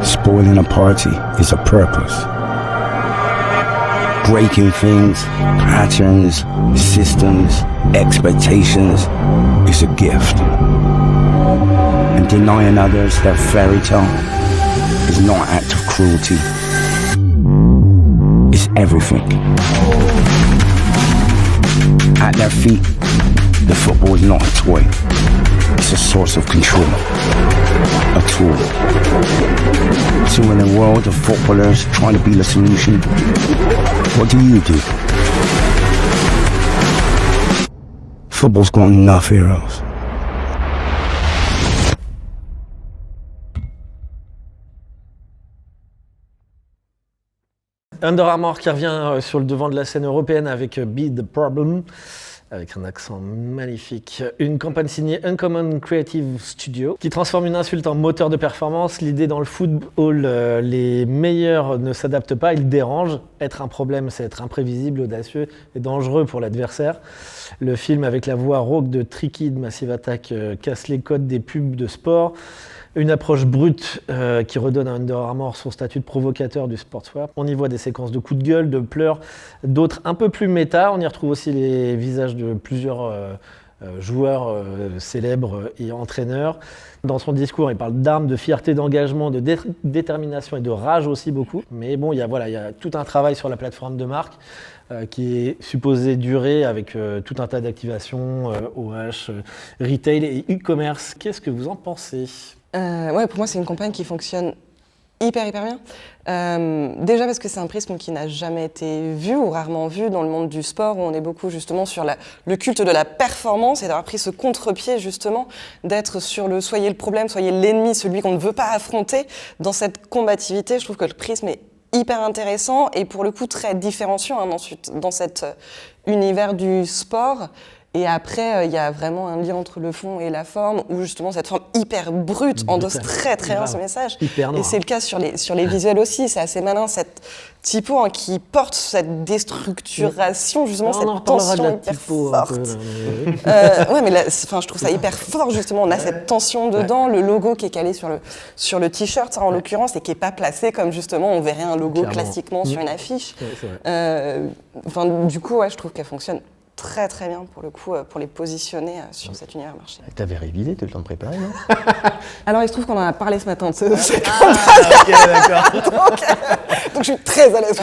Spoiling a party is a purpose. Breaking things, patterns, systems, expectations is a gift. And denying others their fairy tale is not an act of cruelty. It's everything. At their feet, the football is not a toy. It's a source of control. A tool. So in a world of footballers trying to be the solution, what do? Football's got enough heroes. Under Armour qui revient sur le devant de la scène européenne avec Be The Problem, avec un accent magnifique. Une campagne signée Uncommon Creative Studio qui transforme une insulte en moteur de performance. L'idée dans le football, les meilleurs ne s'adaptent pas, ils dérangent. Être un problème, c'est être imprévisible, audacieux et dangereux pour l'adversaire. Le film avec la voix rauque de Tricky de Massive Attack casse les codes des pubs de sport. Une approche brute qui redonne à Under Armour son statut de provocateur du sportswear. On y voit des séquences de coups de gueule, de pleurs, d'autres un peu plus méta. On y retrouve aussi les visages de plusieurs joueurs célèbres et entraîneurs. Dans son discours, il parle d'armes, de fierté, d'engagement, de détermination et de rage aussi beaucoup. Mais bon, il y a tout un travail sur la plateforme de marque qui est supposé durer avec tout un tas d'activations, OH, retail et e-commerce. Qu'est-ce que vous en pensez ? Ouais, pour moi, c'est une campagne qui fonctionne hyper bien. Déjà parce que c'est un prisme qui n'a jamais été vu ou rarement vu dans le monde du sport, où on est beaucoup justement sur le culte de la performance et d'avoir pris ce contre-pied justement, d'être sur le soyez le problème, soyez l'ennemi, celui qu'on ne veut pas affronter. Dans cette combativité, je trouve que le prisme est hyper intéressant et pour le coup très différenciant dans cet univers du sport. Et après, il y a vraiment un lien entre le fond et la forme, où justement cette forme hyper brute endosse très bien ce message. Et c'est le cas sur les visuels aussi, c'est assez malin, cette typo qui porte cette déstructuration, justement cette tension hyper forte. Ouais, mais là, je trouve ça hyper fort justement, on a cette tension dedans, le logo qui est calé sur le t-shirt en l'occurrence, et qui n'est pas placé comme justement on verrait un logo classiquement sur une affiche. Du coup, ouais, je trouve qu'elle fonctionne très bien pour le coup, pour les positionner sur cet univers marché. T'avais révisé, t'as eu le temps de préparer, non? Alors il se trouve qu'on en a parlé ce matin de ce ok, d'accord. Donc je suis très à l'aise.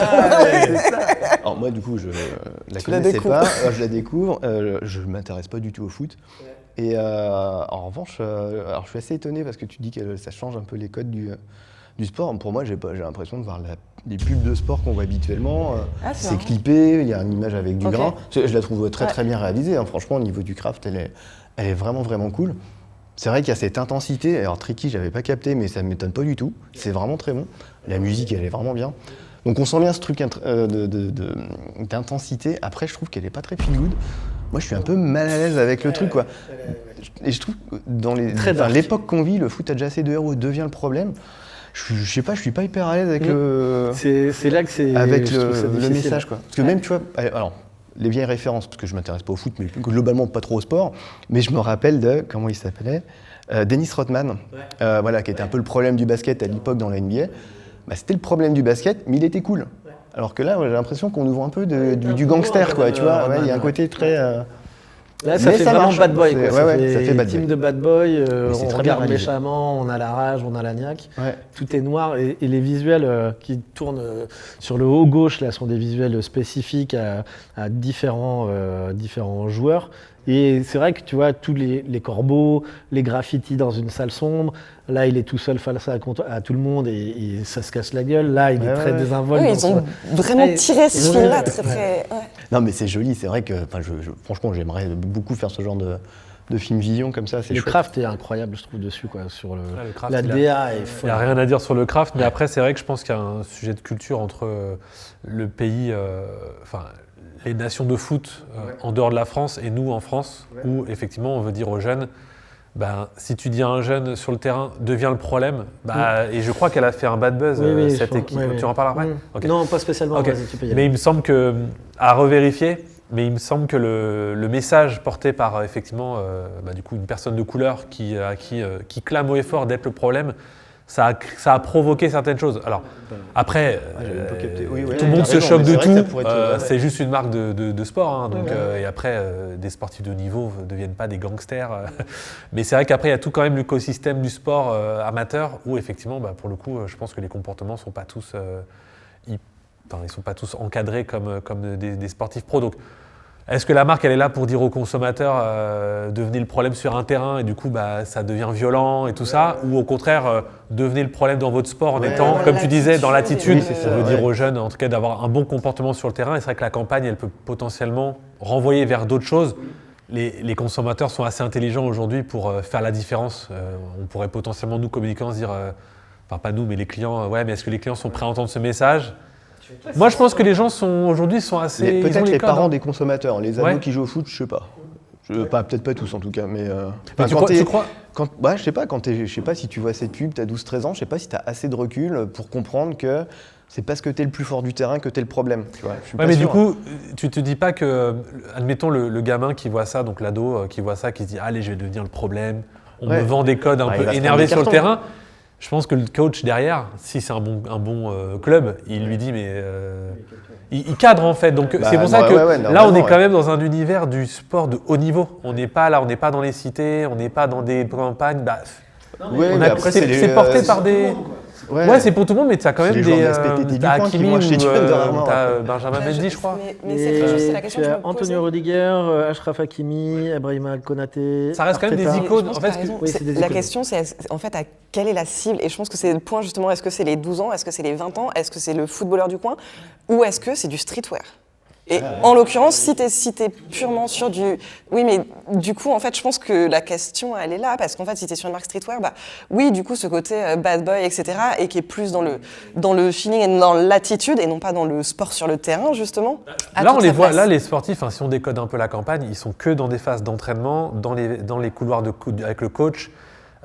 Alors moi, du coup, je la Tu la connaissais découvres. pas, je la découvre, je m'intéresse pas du tout au foot. Et en revanche, alors je suis assez étonné parce que tu dis que ça change un peu les codes du sport. Pour moi, j'ai l'impression de voir les pubs de sport qu'on voit habituellement. C'est C'est marrant. clippé, il y a une image avec du Ok. grain. Je la trouve très Ouais. très bien réalisée. Hein. Franchement, au niveau du craft, elle est vraiment vraiment cool. C'est vrai qu'il y a cette intensité. Alors Tricky, j'avais pas capté, mais ça ne m'étonne pas du tout. C'est vraiment très bon. La musique, elle est vraiment bien. Donc on sent bien ce truc d'intensité. Après, je trouve qu'elle est pas très feel good. Moi, je suis un peu mal à l'aise avec le truc, quoi. Et je trouve que dans l'époque qu'on vit, le foot a déjà assez de héros devient le problème. Je sais pas, je suis pas hyper à l'aise avec C'est là que c'est. avec je trouve ça le difficile. message, quoi. Parce que même, tu vois, alors, les vieilles références, parce que je m'intéresse pas au foot, mais globalement pas trop au sport, mais je me rappelle de, comment il s'appelait, Dennis Rodman, voilà, qui était un peu le problème du basket à l'époque dans la NBA. Bah, c'était le problème du basket, mais il était cool. Alors que là, j'ai l'impression qu'on nous voit un peu du gangster, quoi, tu vois. Ouais, il y a un côté très... Là, ça Mais fait ça vraiment marche. bad boy. C'est- Quoi. ouais, ça fait bad team boy. de bad boy, c'est on très bien regarde réalisé. méchamment, on a la rage, on a la niaque. Ouais. Tout est noir et les visuels qui tournent sur le haut gauche là, sont des visuels spécifiques à différents joueurs. Et c'est vrai que tu vois tous les corbeaux, les graffitis dans une salle sombre. Là, il est tout seul face à tout le monde et ça se casse la gueule. Là, il est très désinvolte. Oui, dans ils ont son- vraiment Ouais, tiré ce ouais, film-là ouais. très très. Ouais. Non, mais c'est joli, c'est vrai que, franchement, j'aimerais beaucoup faire ce genre de film vision comme ça, c'est Le chouette. craft est incroyable, je trouve, dessus. Quoi, sur le craft, la il a- DA est Il n'y folle. a rien à dire sur le craft, mais après, c'est vrai que je pense qu'il y a un sujet de culture entre le pays, enfin, les nations de foot en dehors de la France et nous en France, où effectivement, on veut dire aux jeunes, ben, si tu dis à un jeune sur le terrain, devient le problème, bah, et je crois qu'elle a fait un bad buzz, cette je équipe. pense, oui, Tu en parles après Ok. Non, pas spécialement. Ok. Vas-y, tu peux y aller. Mais il me semble que, à revérifier, mais il me semble que le message porté par effectivement du coup, une personne de couleur qui clame haut et fort d'être le problème, ça a provoqué certaines choses. Alors après, j'avais pas capté. Oui, tout le monde t'as se raison, choque mais de c'est vrai que ça tout. pourrait être- C'est juste une marque de sport. Hein, donc, et après, des sportifs de haut niveau ne deviennent pas des gangsters. Mais c'est vrai qu'après, il y a tout quand même l'écosystème du sport amateur où effectivement, pour le coup, je pense que les comportements ne sont pas tous... ils sont pas tous encadrés comme des sportifs pros. Donc, est-ce que la marque, elle est là pour dire aux consommateurs devenez le problème sur un terrain et du coup, ça devient violent et tout ça, ou au contraire, devenez le problème dans votre sport en étant, comme tu disais, dans l'attitude. Oui, c'est ça, Ça veut ouais. dire aux jeunes, en tout cas, d'avoir un bon comportement sur le terrain. Et c'est vrai que la campagne, elle peut potentiellement renvoyer vers d'autres choses. Les consommateurs sont assez intelligents aujourd'hui pour faire la différence. On pourrait potentiellement, nous, communicants, se dire, enfin pas nous, mais les clients, ouais, mais est-ce que les clients sont prêts à entendre ce message ? Moi, je pense que les gens aujourd'hui sont assez. ils ont Peut-être les codes, parents hein. des consommateurs, les ados Ouais. qui jouent au foot, je sais pas. Peut-être pas tous en tout cas, mais. Mais tu crois Je sais pas, je sais pas si tu vois cette pub, t'as 12-13 ans, je sais pas si t'as assez de recul pour comprendre que c'est parce que t'es le plus fort du terrain que t'es le problème. Tu vois, je suis Ouais, pas mais sûr. du coup, tu te dis pas que, admettons le gamin qui voit ça, donc l'ado qui voit ça, qui se dit allez, je vais devenir le problème, on Ouais. me vend des codes un Bah, il peu va se énervés sur prendre le des terrain. Je pense que le coach derrière, si c'est un bon club, il lui dit mais il cadre en fait. Donc c'est pour ça que là on normalement, est quand même dans un univers du sport de haut niveau. On n'est pas là, on n'est pas dans les cités, on n'est pas dans des campagnes. Ouais, mais après, c'est porté par des. Ouais, c'est pour tout le monde, mais tu as quand c'est même les joueurs des. de SPTT du T'as coin qui Hakimi vont ou acheter du Under Armour, t'as après. Benjamin Mendy, je crois. Mais c'est très juste, c'est la question tu que je as me posais. Antonio Rudiger, Achraf Hakimi, Ibrahima Konaté. Ça reste quand même des Arteta. icônes. Je pense En que fait, t'as raison. oui, c'est des La icônes. question, c'est en fait à quelle est la cible. Et je pense que c'est le point justement, est-ce que c'est les 12 ans, est-ce que c'est les 20 ans, est-ce que c'est le footballeur du coin, ou est-ce que c'est du streetwear. Et en l'occurrence, si t'es purement sur du... Oui, mais du coup, en fait, je pense que la question, elle est là, parce qu'en fait, si t'es sur une marque streetwear, oui, du coup, ce côté bad boy, etc., et qui est plus dans le feeling et dans l'attitude, et non pas dans le sport sur le terrain, justement. a là, toute on les sa voit. place. Là, les sportifs, si on décode un peu la campagne, ils sont que dans des phases d'entraînement, dans les couloirs avec le coach.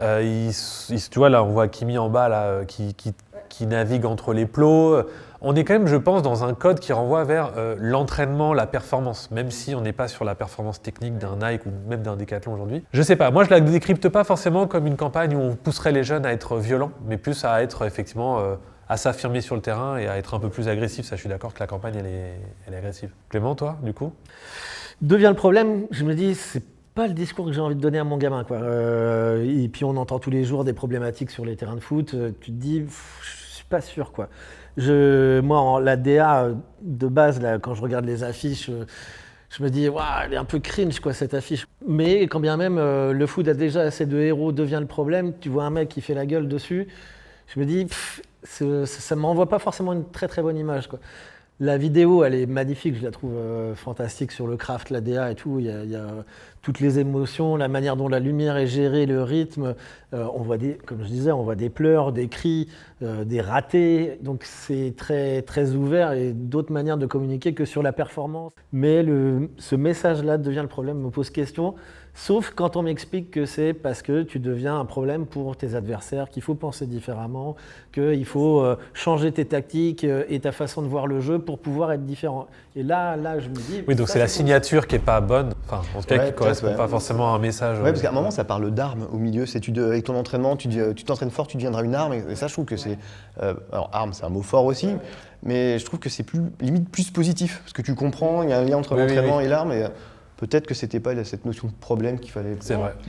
Tu vois, là, on voit Hakimi en bas, là, qui navigue entre les plots. On est quand même, je pense, dans un code qui renvoie vers l'entraînement, la performance, même si on n'est pas sur la performance technique d'un Nike ou même d'un Decathlon aujourd'hui. Je sais pas, moi je la décrypte pas forcément comme une campagne où on pousserait les jeunes à être violents, mais plus à être effectivement à s'affirmer sur le terrain et à être un peu plus agressif. Ça, je suis d'accord que la campagne, elle est agressive. Clément, toi, du coup ? Devient le problème, je me dis, c'est pas le discours que j'ai envie de donner à mon gamin, quoi. Et puis on entend tous les jours des problématiques sur les terrains de foot. Tu te dis, je suis pas sûr, quoi. Moi, la DA de base, là, quand je regarde les affiches, je me dis, waouh, elle est un peu cringe, quoi, cette affiche. Mais quand bien même, le foot a déjà assez de héros, devient le problème. Tu vois un mec qui fait la gueule dessus. Je me dis, ça ne m'envoie pas forcément une très très bonne image, quoi. La vidéo, elle est magnifique, je la trouve fantastique sur le craft, la DA et tout. Il y a toutes les émotions, la manière dont la lumière est gérée, le rythme. On voit comme je disais, on voit des pleurs, des cris, des ratés. Donc c'est très, très ouvert et d'autres manières de communiquer que sur la performance. Mais ce message-là devient le problème, me pose question. Sauf quand on m'explique que c'est parce que tu deviens un problème pour tes adversaires, qu'il faut penser différemment, qu'il faut changer tes tactiques et ta façon de voir le jeu pour pouvoir être différent. Et là, je me dis... Oui, donc c'est la signature qui n'est pas bonne, enfin, en tout cas qui ne correspond pas forcément à un message. Ouais, parce qu'à un moment, ça parle d'armes au milieu. Avec ton entraînement, tu t'entraînes fort, tu deviendras une arme. Et ça, je trouve que c'est... alors, arme, c'est un mot fort aussi, mais je trouve que c'est limite plus positif. Parce que tu comprends, il y a un lien entre l'entraînement et l'arme. Et, peut-être que c'était pas cette notion de problème qu'il fallait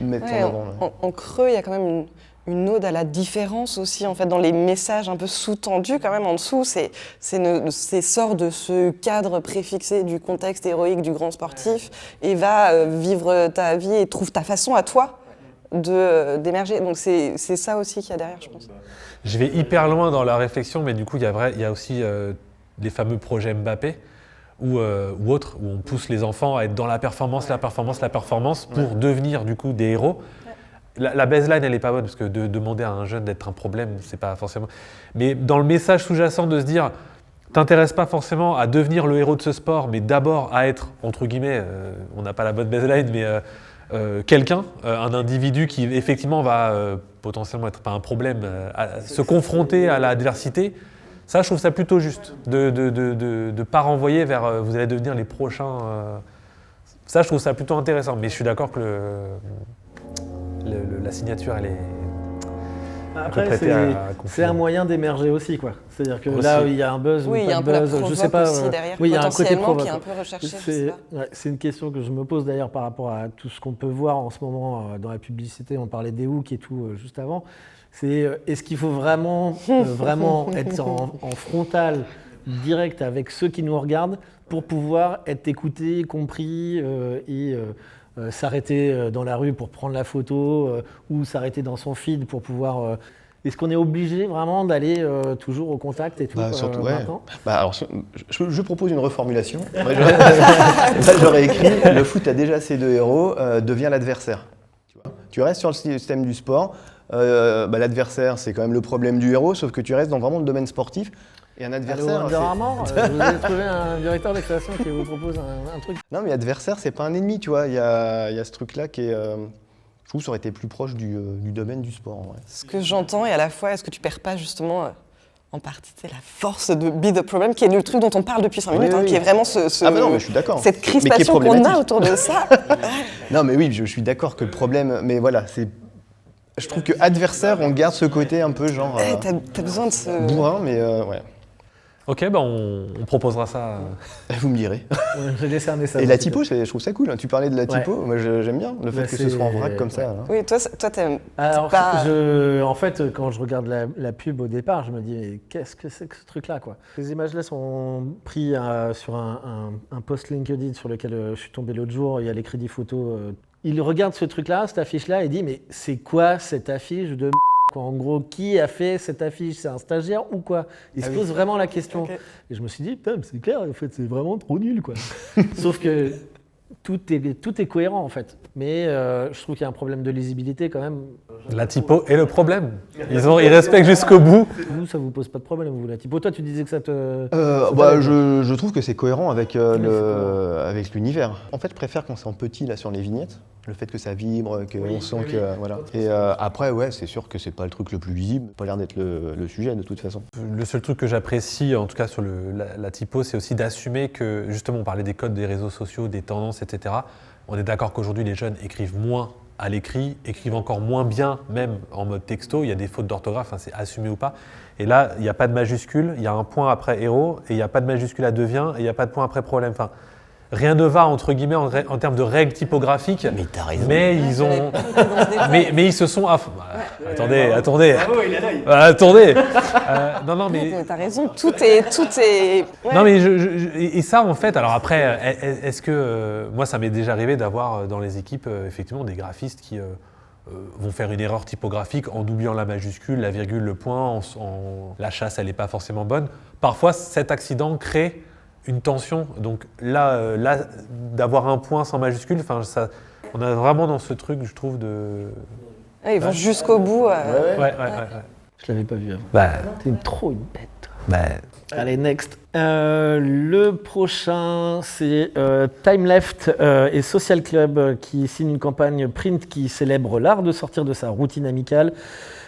mettre en avant. En creux, il y a quand même une ode à la différence aussi, en fait, dans les messages un peu sous-tendus quand même en dessous. C'est sort de ce cadre préfixé du contexte héroïque du grand sportif et va vivre ta vie et trouve ta façon à toi d'émerger. Donc c'est ça aussi qu'il y a derrière, je pense. Je vais hyper loin dans la réflexion, mais du coup, il y a aussi les fameux projets Mbappé. Ou autres, où on pousse les enfants à être dans la performance pour devenir du coup des héros. La baseline, elle n'est pas bonne, parce que de demander à un jeune d'être un problème, c'est pas forcément... Mais dans le message sous-jacent de se dire, t'intéresses pas forcément à devenir le héros de ce sport, mais d'abord à être, entre guillemets, on n'a pas la bonne baseline, mais quelqu'un, un individu qui effectivement va potentiellement être pas un problème, se confronter à l'adversité. Ça, je trouve ça plutôt juste, de ne pas renvoyer vers vous allez devenir les prochains. Ça, je trouve ça plutôt intéressant. Mais je suis d'accord que la signature, elle est. Après, c'est un moyen d'émerger aussi, quoi. C'est-à-dire que là, il y a un buzz ou pas de buzz, je sais pas. Aussi derrière, oui, il y a un côté qui est un peu recherché. C'est une question que je me pose d'ailleurs par rapport à tout ce qu'on peut voir en ce moment dans la publicité. On parlait des hooks et tout juste avant. Est-ce qu'il faut vraiment être en frontal, direct avec ceux qui nous regardent pour pouvoir être écouté, compris et s'arrêter dans la rue pour prendre la photo ou s'arrêter dans son feed pour pouvoir... Est-ce qu'on est obligé vraiment d'aller toujours au contact et tout surtout, maintenant alors, je propose une reformulation. Là, j'aurais écrit « Le foot a déjà ses deux héros, devient l'adversaire ». Tu restes sur le système du sport. L'adversaire, c'est quand même le problème du héros, sauf que tu restes dans vraiment le domaine sportif. Et un adversaire. Vous avez trouvé un directeur d'exploitation qui vous propose un truc. Non, mais adversaire, c'est pas un ennemi, tu vois. Il y a ce truc-là qui est. Je trouve que ça aurait été plus proche du domaine du sport. Ouais. Ce que j'entends, et à la fois, est-ce que tu perds pas justement en partie la force de Be the Problem, qui est le truc dont on parle depuis 5 minutes, qui est vraiment non, mais je suis d'accord. Cette crispation qu'on a autour de ça. Non, mais oui, je suis d'accord que le problème. Mais voilà, c'est. Je trouve que adversaire, on garde ce côté un peu genre. T'as besoin de ce. Bourrin, mais ouais. Ok, on proposera ça. Vous me direz. J'ai décerné ça. Et la typo, je trouve ça cool. Hein. Tu parlais de la typo, moi j'aime bien le fait que ce soit en vrac comme ça. Hein. Oui, toi t'aimes. Alors, en fait, quand je regarde la pub au départ, je me dis, mais qu'est-ce que c'est que ce truc-là, quoi. Ces images-là sont prises sur un post LinkedIn sur lequel je suis tombé l'autre jour. Il y a les crédits photos. Il regarde ce truc-là, cette affiche-là, et dit, mais c'est quoi cette affiche de quoi. En gros, qui a fait cette affiche? C'est un stagiaire ou quoi? Il se pose vraiment la question. Okay. Et je me suis dit, putain, c'est clair, en fait, c'est vraiment trop nul, quoi. Sauf que tout est cohérent, en fait. Mais je trouve qu'il y a un problème de lisibilité, quand même. La typo est le problème. Ils respectent jusqu'au bout. Vous, ça vous pose pas de problème, vous, la typo? Toi, tu disais que ça te... je trouve que c'est cohérent avec l'univers. En fait, je préfère quand c'est en petit, là, sur les vignettes. Le fait que ça vibre, qu'on sent que... Voilà. Et après, ouais, c'est sûr que c'est pas le truc le plus visible. Ça n'a pas l'air d'être le sujet, de toute façon. Le seul truc que j'apprécie, en tout cas sur la typo, c'est aussi d'assumer que, justement, on parlait des codes des réseaux sociaux, des tendances, etc. On est d'accord qu'aujourd'hui, les jeunes écrivent moins à l'écrit, écrivent encore moins bien, même en mode texto. Il y a des fautes d'orthographe, hein, c'est assumé ou pas. Et là, il n'y a pas de majuscule, il y a un point après héros, et il n'y a pas de majuscule à devient, et il n'y a pas de point après problème. Enfin, rien ne va entre guillemets en termes de règles typographiques. Mais t'as raison. Mais ils ont, mais ils se sont. Attendez. Bravo, il a l'œil. Attendez. Non, mais. T'as raison. Tout est. Ouais. Non, mais et ça en fait. Alors après, est-ce que moi ça m'est déjà arrivé d'avoir dans les équipes effectivement des graphistes qui vont faire une erreur typographique en oubliant la majuscule, la virgule, le point, la chasse elle n'est pas forcément bonne. Parfois cet accident crée une tension. Donc là d'avoir un point sans majuscule, on est vraiment dans ce truc, je trouve, de. Ouais, ils vont jusqu'au bout. Ouais. Je l'avais pas vu avant. T'es trop une bête. Allez, next. Le prochain, c'est Time Left et Social Club qui signe une campagne print qui célèbre l'art de sortir de sa routine amicale.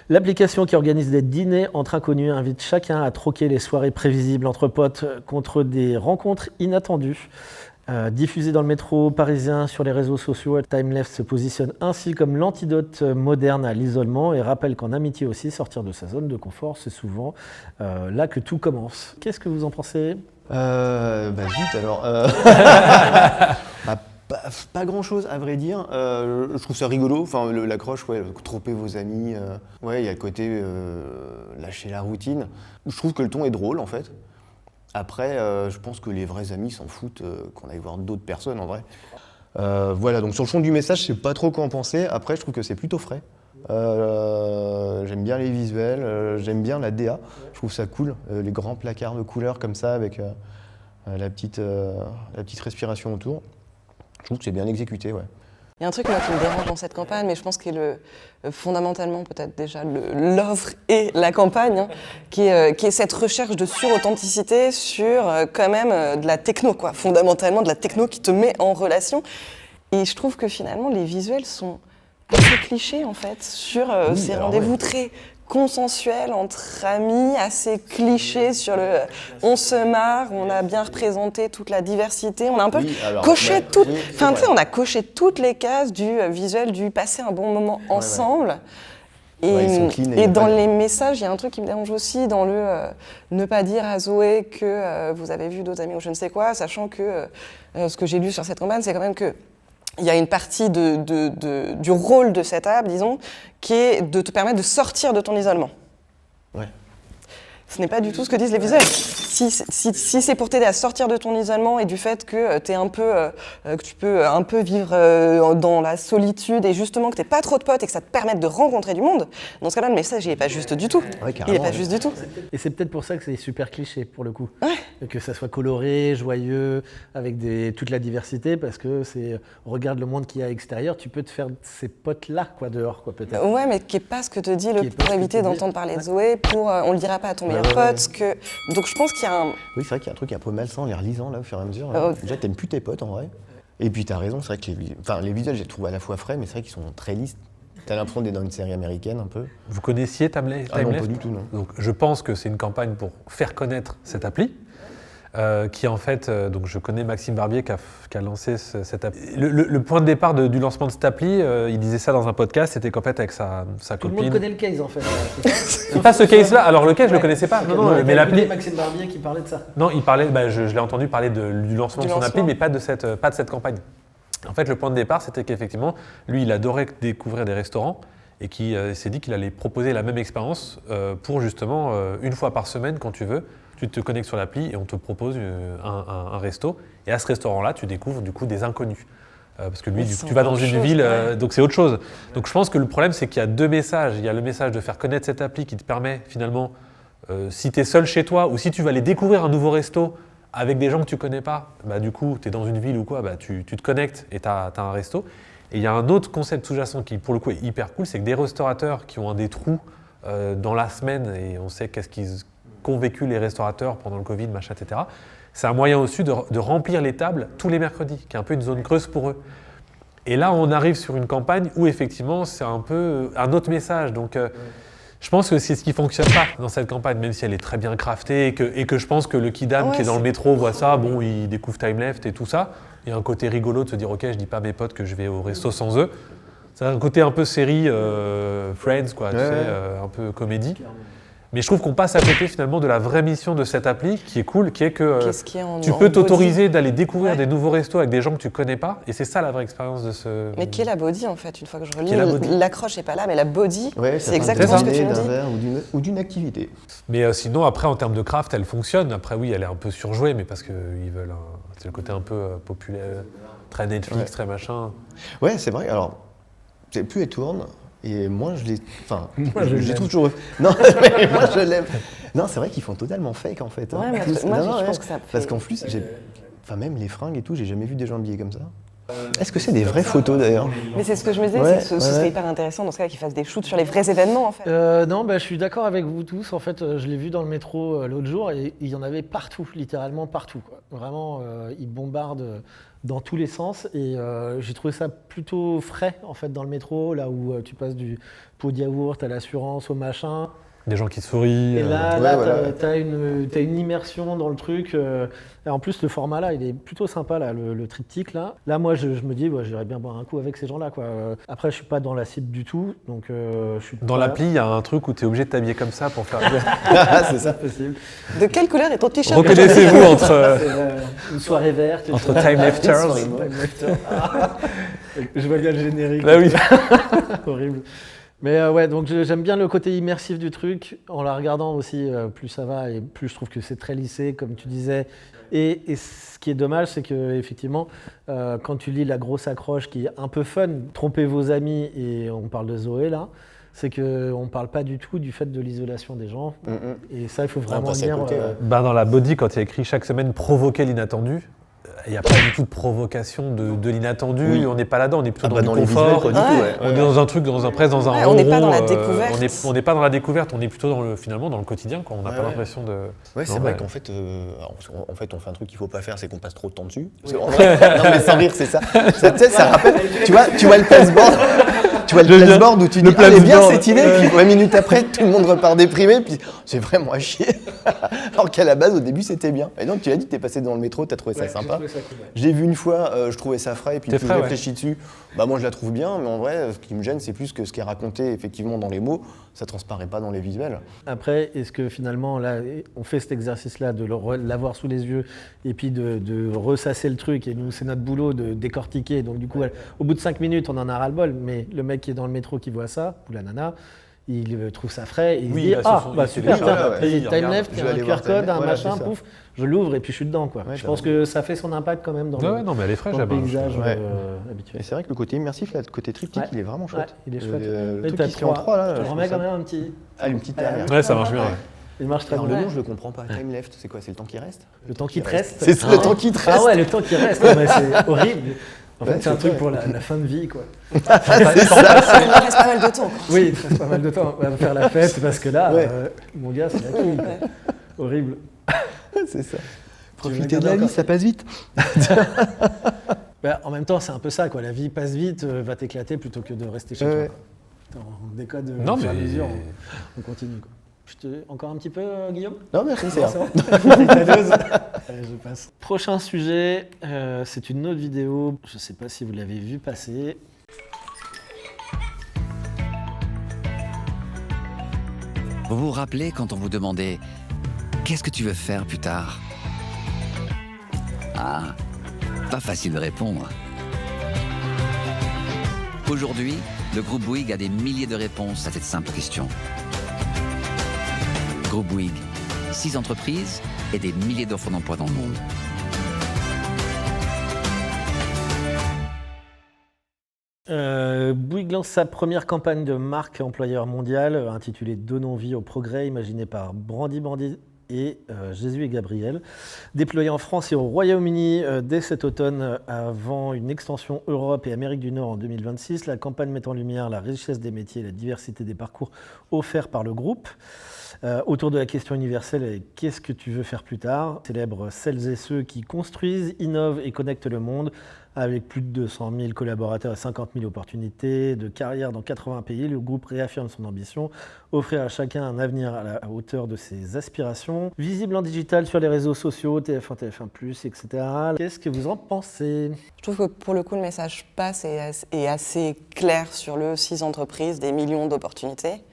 L'application qui organise des dîners entre inconnus invite chacun à troquer les soirées prévisibles entre potes contre des rencontres inattendues. Diffusée dans le métro parisien, sur les réseaux sociaux, Time Left se positionne ainsi comme l'antidote moderne à l'isolement et rappelle qu'en amitié aussi, sortir de sa zone de confort, c'est souvent là que tout commence. Qu'est-ce que vous en pensez ? Zut alors. Pas grand-chose à vrai dire. Je trouve ça rigolo. Enfin, l'accroche, tromper vos amis. Il y a le côté lâcher la routine. Je trouve que le ton est drôle en fait. Après, je pense que les vrais amis s'en foutent qu'on aille voir d'autres personnes en vrai. Donc sur le fond du message, je sais pas trop quoi en penser. Après, je trouve que c'est plutôt frais. J'aime bien les visuels, j'aime bien la DA. Je trouve ça cool, les grands placards de couleurs comme ça avec la petite respiration autour. Je trouve que c'est bien exécuté, ouais. Il y a un truc moi, qui me dérange dans cette campagne, mais je pense qu'il est fondamentalement peut-être déjà l'offre et la campagne, hein, qui est cette recherche de sur-authenticité sur quand même de la techno, quoi. Fondamentalement de la techno qui te met en relation. Et je trouve que finalement les visuels sont assez clichés en fait, sur ces rendez-vous très consensuel entre amis, assez cliché sur le on se marre, on a bien représenté toute la diversité, on a un peu coché on a coché toutes les cases du visuel du passer un bon moment ensemble. Et dans les messages, il y a un truc qui me dérange aussi dans le ne pas dire à Zoé que vous avez vu d'autres amis ou je ne sais quoi, sachant que ce que j'ai lu sur cette campagne, c'est quand même que il y a une partie du rôle de cette app, disons, qui est de te permettre de sortir de ton isolement. Ouais. Ce n'est pas du tout ce que disent les visuels. Si c'est pour t'aider à sortir de ton isolement et du fait que que tu peux un peu vivre dans la solitude et justement que t'aies pas trop de potes et que ça te permette de rencontrer du monde, dans ce cas-là, le message, il est pas juste du tout. Ouais, il est pas juste du tout. Et c'est peut-être pour ça que c'est super cliché, pour le coup. Ouais. Que ça soit coloré, joyeux, avec toute la diversité, parce que regarde le monde qu'il y a à l'extérieur, tu peux te faire ces potes-là, quoi, dehors, quoi, peut-être. Ouais, mais qui est pas ce que te dit pour éviter d'entendre parler de Zoé, on le dira pas à ton meilleur pote, donc je pense qu'il y a un... Oui, c'est vrai qu'il y a un truc un peu malsain en les relisant là au fur et à mesure. Déjà, t'aimes plus tes potes en vrai. Et puis t'as raison, c'est vrai que les visuels, je les trouve à la fois frais, mais c'est vrai qu'ils sont très lisses. T'as l'impression d'être dans une série américaine un peu. Vous connaissiez Time Left ? Non, pas du tout, non. Donc je pense que c'est une campagne pour faire connaître cette appli. Qui en fait, donc je connais Maxime Barbier qui a lancé cette appli. Le point de départ du lancement de cette appli, il disait ça dans un podcast, c'était qu'en fait avec sa copine... Tout le monde connaît le case en fait. C'est pas ce case-là, alors le case je le connaissais pas. Non, mais l'appli... Maxime Barbier qui parlait de ça. Non, il parlait, je l'ai entendu parler du lancement de son appli, mais pas de cette campagne. En fait, le point de départ, c'était qu'effectivement, lui, il adorait découvrir des restaurants et qui s'est dit qu'il allait proposer la même expérience pour justement, une fois par semaine, quand tu veux, tu te connectes sur l'appli et on te propose un resto. Et à ce restaurant-là, tu découvres du coup des inconnus. Parce que lui, tu vas dans une ville, donc c'est autre chose. Donc je pense que le problème, c'est qu'il y a deux messages. Il y a le message de faire connaître cette appli qui te permet finalement, si tu es seul chez toi ou si tu vas aller découvrir un nouveau resto avec des gens que tu connais pas, du coup, tu es dans une ville ou quoi, tu te connectes et tu as un resto. Et il y a un autre concept sous-jacent qui, pour le coup, est hyper cool, c'est que des restaurateurs qui ont des trous dans la semaine, et on sait qu'ont vécu les restaurateurs pendant le Covid, machin, etc. C'est un moyen aussi de remplir les tables tous les mercredis, qui est un peu une zone creuse pour eux. Et là, on arrive sur une campagne où effectivement, c'est un peu un autre message. Donc, je pense que c'est ce qui fonctionne pas dans cette campagne, même si elle est très bien craftée et que je pense que le kidam qui est dans le métro voit ça, il découvre Time Left et tout ça. Il y a un côté rigolo de se dire, ok, je dis pas à mes potes que je vais au resto sans eux. C'est un côté un peu série Friends, quoi, tu sais, un peu comédie. Mais je trouve qu'on passe à côté finalement de la vraie mission de cette appli qui est cool, qui est que Qu'est-ce qu'il y a en tu peux body t'autoriser d'aller découvrir Ouais. des nouveaux restos avec des gens que tu connais pas. Et c'est ça la vraie expérience de ce. Mais qui est la body en fait, une fois que je relis, Qui est la body l'accroche n'est pas là, mais la body, Ouais, c'est ça exactement peut ce que tu d'un me dis. verre ou d'une activité. Mais sinon, après, en termes de craft, elle fonctionne. Après, oui, elle est un peu surjouée, mais parce qu'ils veulent. C'est le côté un peu populaire, très Netflix, très machin. Ouais, c'est vrai. Alors, plus elle tourne, et moins je l'ai. Enfin, Moi, je je les l'aime. trouve toujours. Non, mais moi je l'aime. Non, c'est vrai qu'ils font totalement fake en fait. Ouais, mais Tous. moi, Non, je ouais. pense que ça fait- Parce qu'en plus, enfin, même les fringues et tout, j'ai jamais vu des gens habillés comme ça. Est-ce que c'est des vraies photos d'ailleurs? Mais c'est ce que je me disais, Ouais, c'est que ce ouais. serait hyper intéressant dans ce cas qu'ils fassent des shoots sur les vrais événements en fait. Non, je suis d'accord avec vous tous. En fait, je l'ai vu dans le métro l'autre jour et il y en avait partout, littéralement partout, quoi. Vraiment, ils bombardent dans tous les sens et j'ai trouvé ça plutôt frais en fait dans le métro, là où tu passes du pot de yaourt à l'assurance au machin. Des gens qui sourient. Et là, Ouais, voilà. t'as une immersion dans le truc. Et en plus, le format là, il est plutôt sympa, là, le triptyque là. Là, moi, je me dis, j'irais bien boire un coup avec ces gens-là, quoi. Après, je suis pas dans la cible du tout, donc je suis Dans pas- l'appli, il y a un truc où tu es obligé de t'habiller comme ça pour faire. C'est ça. possible. De quelle couleur est ton t-shirt? Reconnaissez-vous entre, C'est, une soirée verte. entre Time Lifters. Je vois bien le générique. Bah oui. Horrible. Mais ouais, donc j'aime bien le côté immersif du truc. En la regardant aussi, plus ça va et plus je trouve que c'est très lissé, comme tu disais. Et ce qui est dommage, c'est que effectivement, quand tu lis la grosse accroche qui est un peu fun, trompez vos amis, et on parle de Zoé là, c'est qu'on ne parle pas du tout du fait de l'isolation des gens. Et ça, il faut vraiment passe à lire. côté, ouais. Bah, dans la body, quand il y a écrit chaque semaine provoquer l'inattendu, il n'y a pas du tout de provocation de l'inattendu. Oui. On n'est pas là-dedans, on est plutôt dans dans le les visuels, confort. pas du tout, ouais. On est dans un truc, presque dans un Ouais, ronron. on n'est pas dans la découverte. On n'est pas dans la découverte, on est plutôt finalement dans le quotidien. Quoi. On n'a Ouais, pas ouais. l'impression de. Ouais, c'est Non, vrai bah, qu'en fait, on fait un truc qu'il faut pas faire, c'est qu'on passe trop de temps dessus. Parce qu'en vrai, non mais sans rire, c'est ça. Tu sais, ça rappelle. Tu vois le placeboard. Tu vois le placeboard où tu dis, elle est bien cette idée, puis 20 minutes après, tout le monde repart déprimé, puis c'est vraiment à chier. Alors qu'à la base, au début, c'était bien. Et donc, tu as dit que t'es passé dans le métro, t'as trouvé ça sympa. Je l'ai vu une fois, je trouvais ça frais, et puis C'est plus frais, je ouais. réfléchis dessus, bah moi je la trouve bien, mais en vrai, ce qui me gêne, c'est plus que ce qui est raconté effectivement dans les mots, ça transparaît pas dans les visuels. Après, est-ce que finalement, là, on fait cet exercice-là de l'avoir sous les yeux et puis de ressasser le truc, et nous, c'est notre boulot de décortiquer. Donc du coup, au bout de 5 minutes, on en a ras-le-bol, mais le mec qui est dans le métro qui voit ça, ou la nana, il trouve ça frais, et il Oui, se dit bah, ah, il bah se super, télécharge tiens, l'appli, il time regarde. left, il y Je a vais un aller QR voir code, Time- un voilà, machin, c'est ça. pouf, je l'ouvre et puis je suis dedans, quoi. Ouais, Je pense que ça fait son impact quand même dans Ouais, non, mais elle est fraîche, dans le là-bas. paysage Ouais. habituel. Et c'est vrai que le côté immersif, là, le côté triptyque, Ouais. il est vraiment chouette. Ouais, il est chouette. Le Mais truc t'as qui se fait en 3 là. Je te je remets trouve quand ça- même un petit. Ah, une petite dernière. Ouais, ça marche bien. Ouais. Il marche très Alors bien. le nom, je le comprends pas. Time left, c'est quoi? C'est le temps qui reste? Le temps qui te reste. C'est ça, le temps qui te reste. Ah ouais, le temps qui reste, mais c'est horrible. En fait, Ouais, c'est un c'est truc vrai. pour la fin de vie, quoi. Il reste pas mal de temps. quoi. Oui, il te reste pas mal de temps. On va faire la fête parce que là, Ouais. mon gars, c'est la quille. Horrible. C'est ça. veux Profiter de garder la vie, encore ça passe vite. En même temps, c'est un peu ça, quoi. La vie passe vite, va t'éclater plutôt que de rester chez Ouais. toi. Quoi. On décode Non, au fur et à mais- mesure, on continue. Quoi. Encore un petit peu, Guillaume? Non, merci, c'est Non, vrai. c'est bon. Ta dose. Allez, je passe. Prochain sujet, c'est une autre vidéo. Je ne sais pas si vous l'avez vu passer. Vous vous rappelez quand on vous demandait « Qu'est-ce que tu veux faire plus tard ?» Ah, pas facile de répondre. Aujourd'hui, le groupe Bouygues a des milliers de réponses à cette simple question. Groupe Bouygues, 6 entreprises et des milliers d'offres d'emploi dans le monde. Bouygues lance sa première campagne de marque employeur mondiale intitulée « Donnons vie au progrès », imaginée par Brandy Bandy et Jésus et Gabriel. Déployée en France et au Royaume-Uni dès cet automne avant une extension Europe et Amérique du Nord en 2026, la campagne met en lumière la richesse des métiers et la diversité des parcours offerts par le groupe. Autour de la question universelle « Qu'est-ce que tu veux faire plus tard ?» célèbre celles et ceux qui construisent, innovent et connectent le monde. Avec plus de 200 000 collaborateurs et 50 000 opportunités de carrière dans 80 pays, le groupe réaffirme son ambition, offrir à chacun un avenir à la hauteur de ses aspirations. Visible en digital sur les réseaux sociaux, TF1, TF1+, etc. Qu'est-ce que vous en pensez? Je trouve que pour le coup, le message passe et est assez clair sur le 6 entreprises, des millions d'opportunités.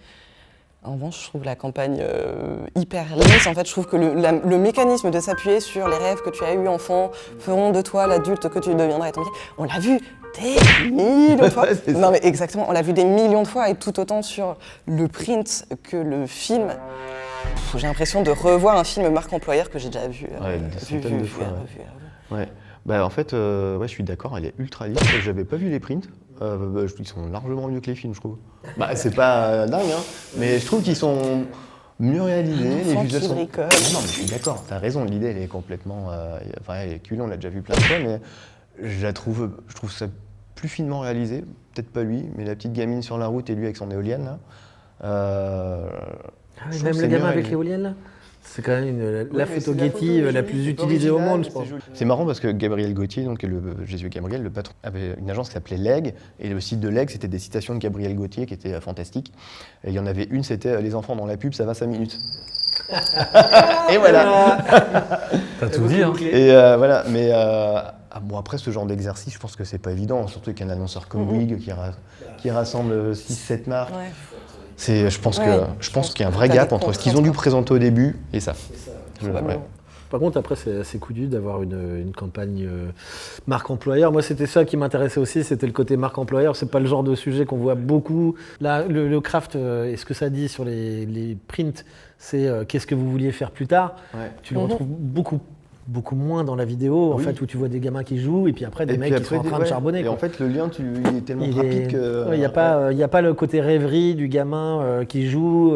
En revanche, je trouve la campagne hyper lisse. En fait, je trouve que le mécanisme de s'appuyer sur les rêves que tu as eus enfant feront de toi l'adulte que tu deviendras et ton métier. On l'a vu des millions de fois. Non mais exactement, on l'a vu des millions de fois et tout autant sur le print que le film. J'ai l'impression de revoir un film marque employeur que j'ai déjà vu. Des centaines de fois. Ouais. Bah, en fait, je suis d'accord, elle est ultra lisse. J'avais pas vu les prints. Ils sont largement mieux que les films, je trouve. Bah, c'est pas dingue, hein, mais je trouve qu'ils sont mieux réalisés. Les visuels sont... Non, mais je suis d'accord, t'as raison, l'idée elle est complètement... elle est culée, on l'a déjà vu plein de fois, mais je trouve ça plus finement réalisé. Peut-être pas lui, mais la petite gamine sur la route et lui avec son éolienne, là. Même le gamin avec l'éolienne, là, c'est quand même la photo Getty la plus utilisée au monde, je pense. C'est marrant parce que Gabriel Gauthier, donc Jésus Gabriel, le patron, avait une agence qui s'appelait Leg, et le site de Leg, c'était des citations de Gabriel Gauthier qui étaient fantastiques. Et il y en avait une, c'était les enfants dans la pub, ça va 5 minutes. Et voilà. T'as tout dit, hein. Et voilà, mais bon, après ce genre d'exercice, je pense que c'est pas évident, surtout qu'un annonceur comme Bouygues qui rassemble 6-7 marques. Ouais. Je pense qu'il y a un vrai gap entre ce qu'ils ont dû présenter au début et ça. Par contre, après, c'est assez couillu d'avoir une campagne marque employeur. Moi, c'était ça qui m'intéressait aussi, c'était le côté marque employeur. C'est pas le genre de sujet qu'on voit beaucoup. Là, le craft, et ce que ça dit sur les prints, c'est qu'est-ce que vous vouliez faire plus tard. Ouais. Tu le retrouves beaucoup moins dans la vidéo, en fait, où tu vois des gamins qui jouent et puis après des mecs qui sont en train de charbonner. Et en fait, le lien, il est tellement rapide que... Il n'y a pas le côté rêverie du gamin qui joue.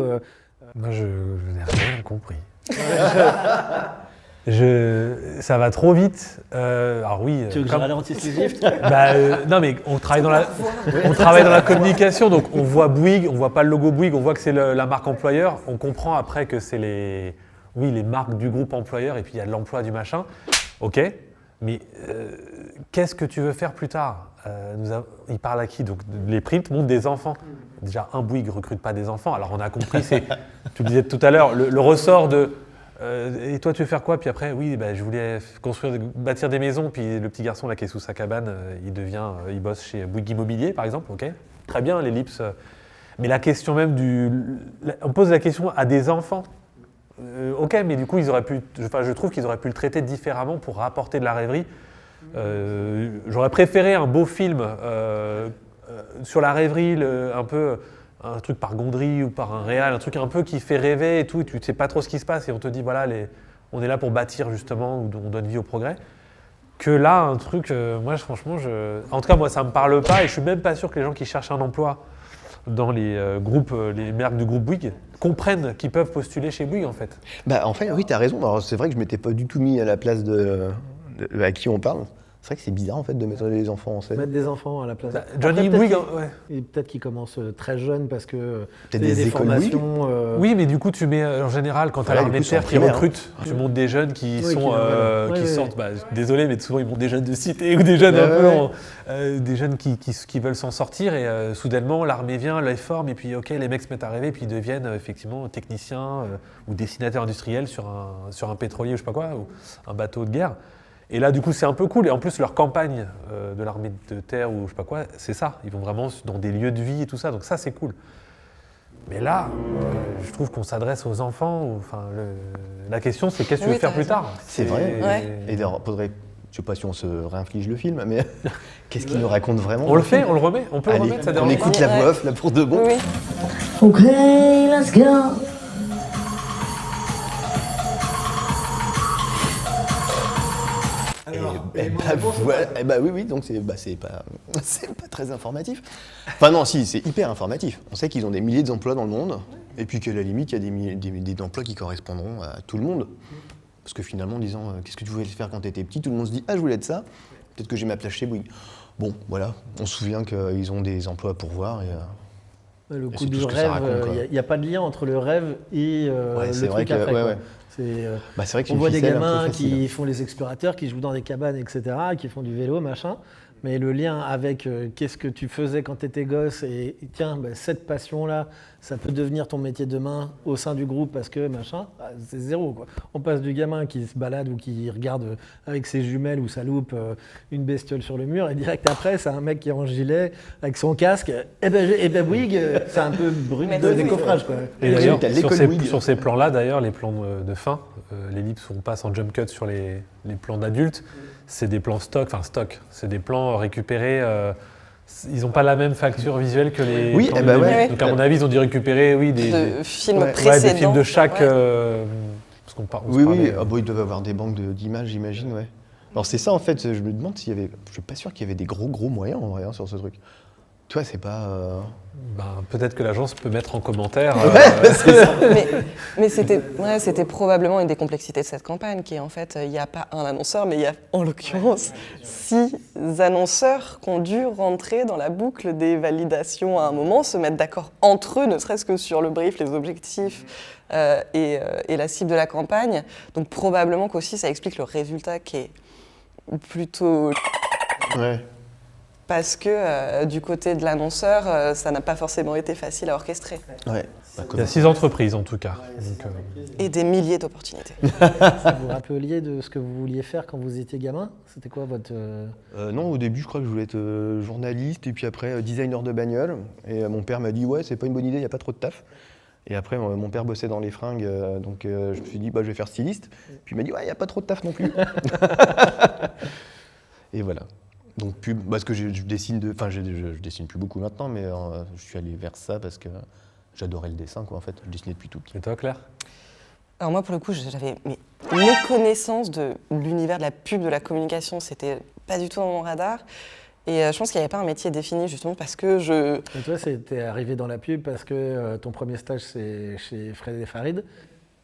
Moi, je n'ai rien compris. Ça va trop vite. Alors oui. Tu veux que je ralentisse les gifs non, mais on travaille dans la communication, donc on voit Bouygues, on voit pas le logo Bouygues, on voit que c'est la marque employeur. On comprend après que c'est les marques du groupe employeur et puis il y a de l'emploi du machin. Ok, mais qu'est-ce que tu veux faire plus tard? Il parle à qui? Donc les prints montrent des enfants. Déjà, un Bouygues ne recrute pas des enfants. Alors on a compris, tu le disais tout à l'heure, le ressort de et toi tu veux faire quoi? Puis après, je voulais bâtir des maisons. Puis le petit garçon là qui est sous sa cabane, il bosse chez Bouygues Immobilier par exemple. Ok, très bien l'ellipse. Mais la question même on pose la question à des enfants. Ok, mais du coup, je trouve qu'ils auraient pu le traiter différemment pour rapporter de la rêverie. J'aurais préféré un beau film sur la rêverie, un truc par Gondry ou par un réal, un truc un peu qui fait rêver et tout, et tu ne sais pas trop ce qui se passe et on te dit voilà, on est là pour bâtir justement, ou on donne vie au progrès. Que là, un truc, moi franchement, en tout cas moi ça me parle pas et je suis même pas sûr que les gens qui cherchent un emploi dans les marques du groupe Bouygues comprennent qu'ils peuvent postuler chez Bouygues en fait. En fait, oui, tu as raison. Alors, c'est vrai que je m'étais pas du tout mis à la place à qui on parle. C'est vrai que c'est bizarre en fait de mettre des enfants en scène. Mettre des enfants à la place. Johnny Bouygues, peut-être qu'ils commencent très jeunes parce que peut-être des formations. Oui, mais du coup tu mets en général quand tu as l'armée de terre qui recrute, tu montes des jeunes qui sortent. Désolé, mais souvent ils montent des jeunes de cité ou des jeunes des jeunes qui veulent s'en sortir et soudainement l'armée vient, les forme et puis ok les mecs se mettent à rêver puis ils deviennent effectivement techniciens ou dessinateurs industriels sur un pétrolier ou je sais pas quoi ou un bateau de guerre. Et là, du coup, c'est un peu cool. Et en plus, leur campagne de l'armée de terre ou je sais pas quoi, c'est ça. Ils vont vraiment dans des lieux de vie et tout ça. Donc ça, c'est cool. Mais là, je trouve qu'on s'adresse aux enfants. La question, c'est qu'est-ce que tu veux faire plus tard? C'est vrai. Ouais. Et d'ailleurs, je sais pas si on se réinflige le film, mais qu'est-ce qu'il nous raconte vraiment? On le fait, on le remet. On peut le remettre, ça dérange pas. On écoute la voix off, là, pour de bon. Oui. Ok, let's go. Oui, donc c'est pas très informatif. Enfin non, si, c'est hyper informatif. On sait qu'ils ont des milliers d'emplois dans le monde, et puis qu'à la limite, il y a des emplois qui correspondront à tout le monde. Parce que finalement, en disant qu'est-ce que tu voulais faire quand tu étais petit, tout le monde se dit je voulais être ça, peut-être que j'ai ma place chez Bouygues. Bon, voilà, on se souvient qu'ils ont des emplois à pourvoir. Le coup du rêve, il n'y a pas de lien entre le rêve et le truc après. C'est vrai qu'on voit des gamins qui font les explorateurs, qui jouent dans des cabanes, etc., qui font du vélo, machin. mais le lien avec qu'est-ce que tu faisais quand tu étais gosse et tiens, cette passion-là, ça peut devenir ton métier demain au sein du groupe parce que machin, c'est zéro, quoi. On passe du gamin qui se balade ou qui regarde avec ses jumelles ou sa loupe une bestiole sur le mur et direct après, c'est un mec qui est en gilet avec son casque. Et ben Bouygues, c'est un peu brut de décoffrage, quoi. Et d'ailleurs, sur ces plans-là, d'ailleurs, les plans de fin, l'ellipse où on passe en jump cut sur les plans d'adultes, c'est des plans stock, c'est des plans récupérés. Ils n'ont pas la même facture visuelle que les. Oui, plans de début. Donc à mon avis, ils ont dû récupérer, des films précédents. Des films de chaque. Parce qu'on ils doivent avoir des banques d'images, j'imagine, ouais. Alors c'est ça en fait. Je me demande s'il y avait. Je suis pas sûr qu'il y avait des gros moyens en vrai sur ce truc. Tu vois, c'est pas. Peut-être que l'agence peut mettre en commentaire. Mais c'était probablement une des complexités de cette campagne, qui est en fait, il n'y a pas un annonceur, mais il y a en l'occurrence 6 annonceurs qui ont dû rentrer dans la boucle des validations à un moment, se mettre d'accord entre eux, ne serait-ce que sur le brief, les objectifs et la cible de la campagne. Donc probablement qu'aussi ça explique le résultat qui est plutôt. Ouais. Parce que du côté de l'annonceur, ça n'a pas forcément été facile à orchestrer. Ouais. Il y a 6 entreprises en tout cas. Donc, et des milliers d'opportunités. Vous vous rappeliez de ce que vous vouliez faire quand vous étiez gamin? C'était quoi votre... Non, au début, je crois que je voulais être journaliste et puis après designer de bagnole. Et mon père m'a dit « Ouais, c'est pas une bonne idée, il n'y a pas trop de taf ». Et après, mon père bossait dans les fringues, donc je me suis dit « Je vais faire styliste ». Puis il m'a dit « Ouais, il n'y a pas trop de taf non plus ». Et voilà. Donc pub, parce que je dessine je dessine plus beaucoup maintenant, mais je suis allé vers ça parce que j'adorais le dessin, quoi, en fait. Je dessinais depuis tout petit. Et toi, Claire? Alors moi, pour le coup, j'avais méconnaissance de l'univers de la pub, de la communication. C'était pas du tout dans mon radar. Et je pense qu'il n'y avait pas un métier défini, justement, parce que Et toi, t'es arrivé dans la pub parce que ton premier stage, c'est chez Fred et Farid?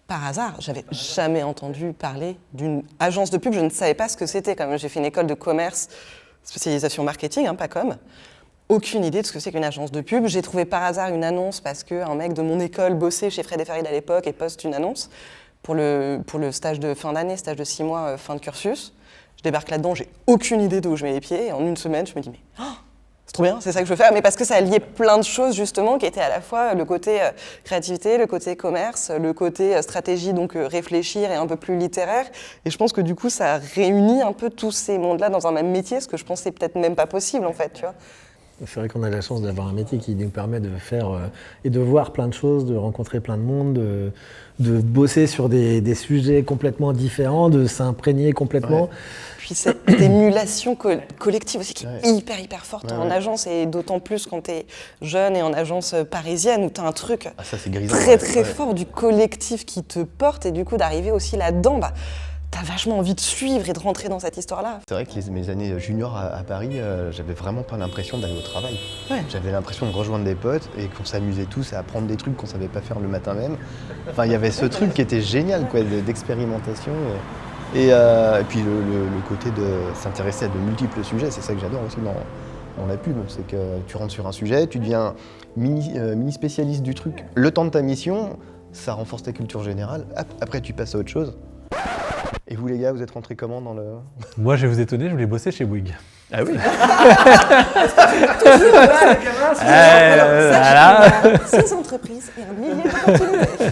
Par hasard, j'avais jamais entendu parler d'une agence de pub. Je ne savais pas ce que c'était. Quand même, j'ai fait une école de commerce, spécialisation marketing, pas com. Aucune idée de ce que c'est qu'une agence de pub. J'ai trouvé par hasard une annonce parce qu'un mec de mon école bossait chez Fred et Farid à l'époque et poste une annonce pour le stage de fin d'année, stage de 6 mois, fin de cursus. Je débarque là-dedans, j'ai aucune idée d'où je mets les pieds. Et en une semaine, je me dis, mais c'est trop bien, c'est ça que je veux faire. Mais parce que ça alliait plein de choses, justement, qui étaient à la fois le côté créativité, le côté commerce, le côté stratégie, donc réfléchir et un peu plus littéraire. Et je pense que du coup, ça réunit un peu tous ces mondes-là dans un même métier, ce que je pensais peut-être même pas possible, en fait, tu vois. C'est vrai qu'on a la chance d'avoir un métier qui nous permet de faire et de voir plein de choses, de rencontrer plein de monde, de bosser sur des sujets complètement différents, de s'imprégner complètement. Ouais. Puis cette émulation collective aussi qui est hyper forte en agence, et d'autant plus quand tu es jeune et en agence parisienne où tu as un truc très fort du collectif qui te porte, et du coup d'arriver aussi là-dedans, t'as vachement envie de suivre et de rentrer dans cette histoire-là. C'est vrai que mes années juniors à Paris, j'avais vraiment pas l'impression d'aller au travail. Ouais. J'avais l'impression de rejoindre des potes et qu'on s'amusait tous à apprendre des trucs qu'on savait pas faire le matin même. Enfin, il y avait ce truc qui était génial, quoi, d'expérimentation. Et puis le côté de s'intéresser à de multiples sujets, c'est ça que j'adore aussi dans la pub. C'est que tu rentres sur un sujet, tu deviens mini spécialiste du truc. Le temps de ta mission, ça renforce ta culture générale. Après, tu passes à autre chose. Et vous les gars, vous êtes rentrés comment dans le... Moi, je vais vous étonner, je voulais bosser chez Bouygues. Ah oui. Voilà. 6 entreprises et un millier d'opportunités.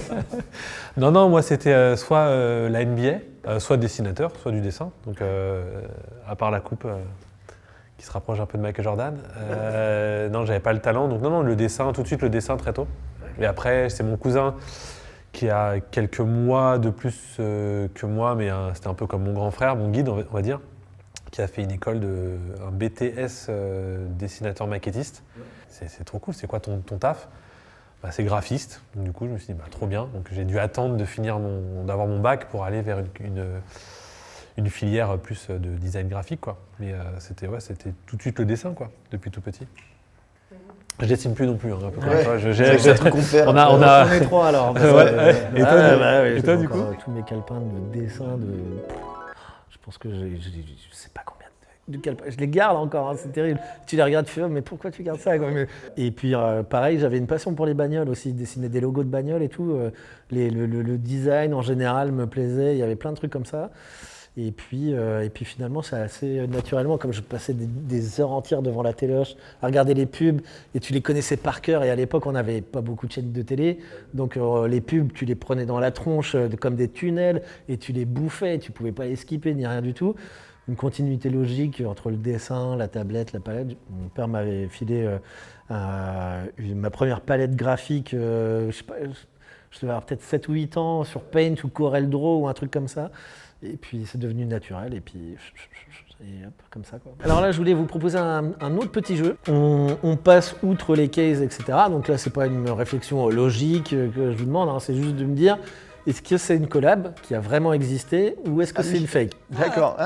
Non, moi c'était soit la NBA, soit dessinateur, soit du dessin. Donc à part la coupe qui se rapproche un peu de Michael Jordan. Non, j'avais pas le talent. Donc non, le dessin, tout de suite le dessin très tôt. Et après, c'est mon cousin qui a quelques mois de plus que moi, mais c'était un peu comme mon grand frère, mon guide, on va dire, qui a fait une école un BTS dessinateur maquettiste. C'est trop cool. C'est quoi ton taf? C'est graphiste. Donc, du coup, je me suis dit, trop bien. Donc j'ai dû attendre de finir d'avoir mon bac pour aller vers une filière plus de design graphique, quoi. Mais c'était tout de suite le dessin, quoi, depuis tout petit. Je dessine plus non plus, un peu comme toi. J'ai un truc qu'on fait. On est trois alors. Et toi, du coup tous mes calepins de dessin, je pense que je sais pas combien de calepins. Je les garde encore, c'est terrible. Tu les regardes, tu fais, mais pourquoi tu gardes ça, quoi. Et puis pareil, j'avais une passion pour les bagnoles aussi, dessiner des logos de bagnoles et tout. Le design en général me plaisait, il y avait plein de trucs comme ça. Et puis finalement, c'est assez naturellement, comme je passais des heures entières devant la téloche à regarder les pubs, et tu les connaissais par cœur, et à l'époque, on n'avait pas beaucoup de chaînes de télé, donc les pubs, tu les prenais dans la tronche comme des tunnels, et tu les bouffais, et tu pouvais pas les skipper, ni rien du tout. Une continuité logique entre le dessin, la tablette, la palette. Mon père m'avait filé ma première palette graphique, je sais pas, je devais avoir peut-être 7 ou 8 ans, sur Paint ou Corel Draw ou un truc comme ça. Et puis c'est devenu naturel, et puis et hop, comme ça quoi. Alors là, je voulais vous proposer un autre petit jeu. On passe outre les cases, etc. Donc là, c'est pas une réflexion logique que je vous demande, hein, c'est juste de me dire, est-ce que c'est une collab qui a vraiment existé ou est-ce que c'est une fake? D'accord,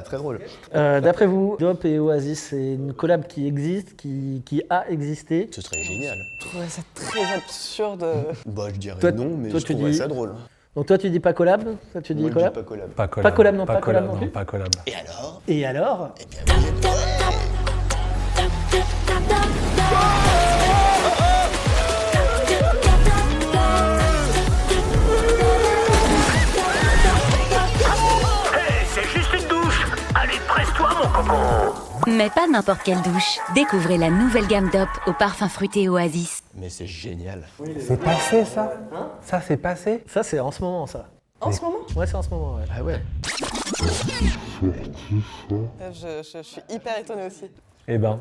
très drôle. D'après vous, Dope et Oasis, c'est une collab qui existe, qui a existé? Ce serait génial. Je trouvais ça très absurde. Bah, je dirais Toi- non, mais toi, je tu trouverais dis- ça drôle. Donc toi, tu dis pas collab? Toi, tu dis Moi, je collab? dis pas collab. Pas collab. Pas collab non, pas pas collab collab, non plus. pas collab. Et alors? Et alors? Mais pas n'importe quelle douche. Découvrez la nouvelle gamme Dope au parfum fruité Oasis. Mais c'est génial. C'est passé ça? Ça, c'est passé? Ça, c'est en ce moment, ça. En ce moment, Ouais, c'est en ce moment, ouais. Ah ouais. je suis hyper étonnée aussi. Eh ben,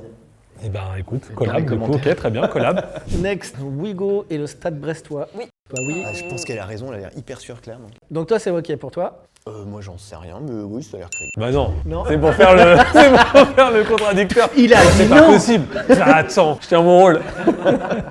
écoute, collab, les du coup, commentaires. ok, très bien, collab. Next, Wigo et le Stade Brestois. Oui. Bah oui. Je pense qu'elle a raison, elle a l'air hyper sûre, clairement. Donc toi, c'est ok pour toi? Moi, j'en sais rien, mais oui, ça a l'air crédible. Bah non, Non. c'est pour faire le contradicteur. Il a C'est dit pas non. possible. Attends, je tiens mon rôle.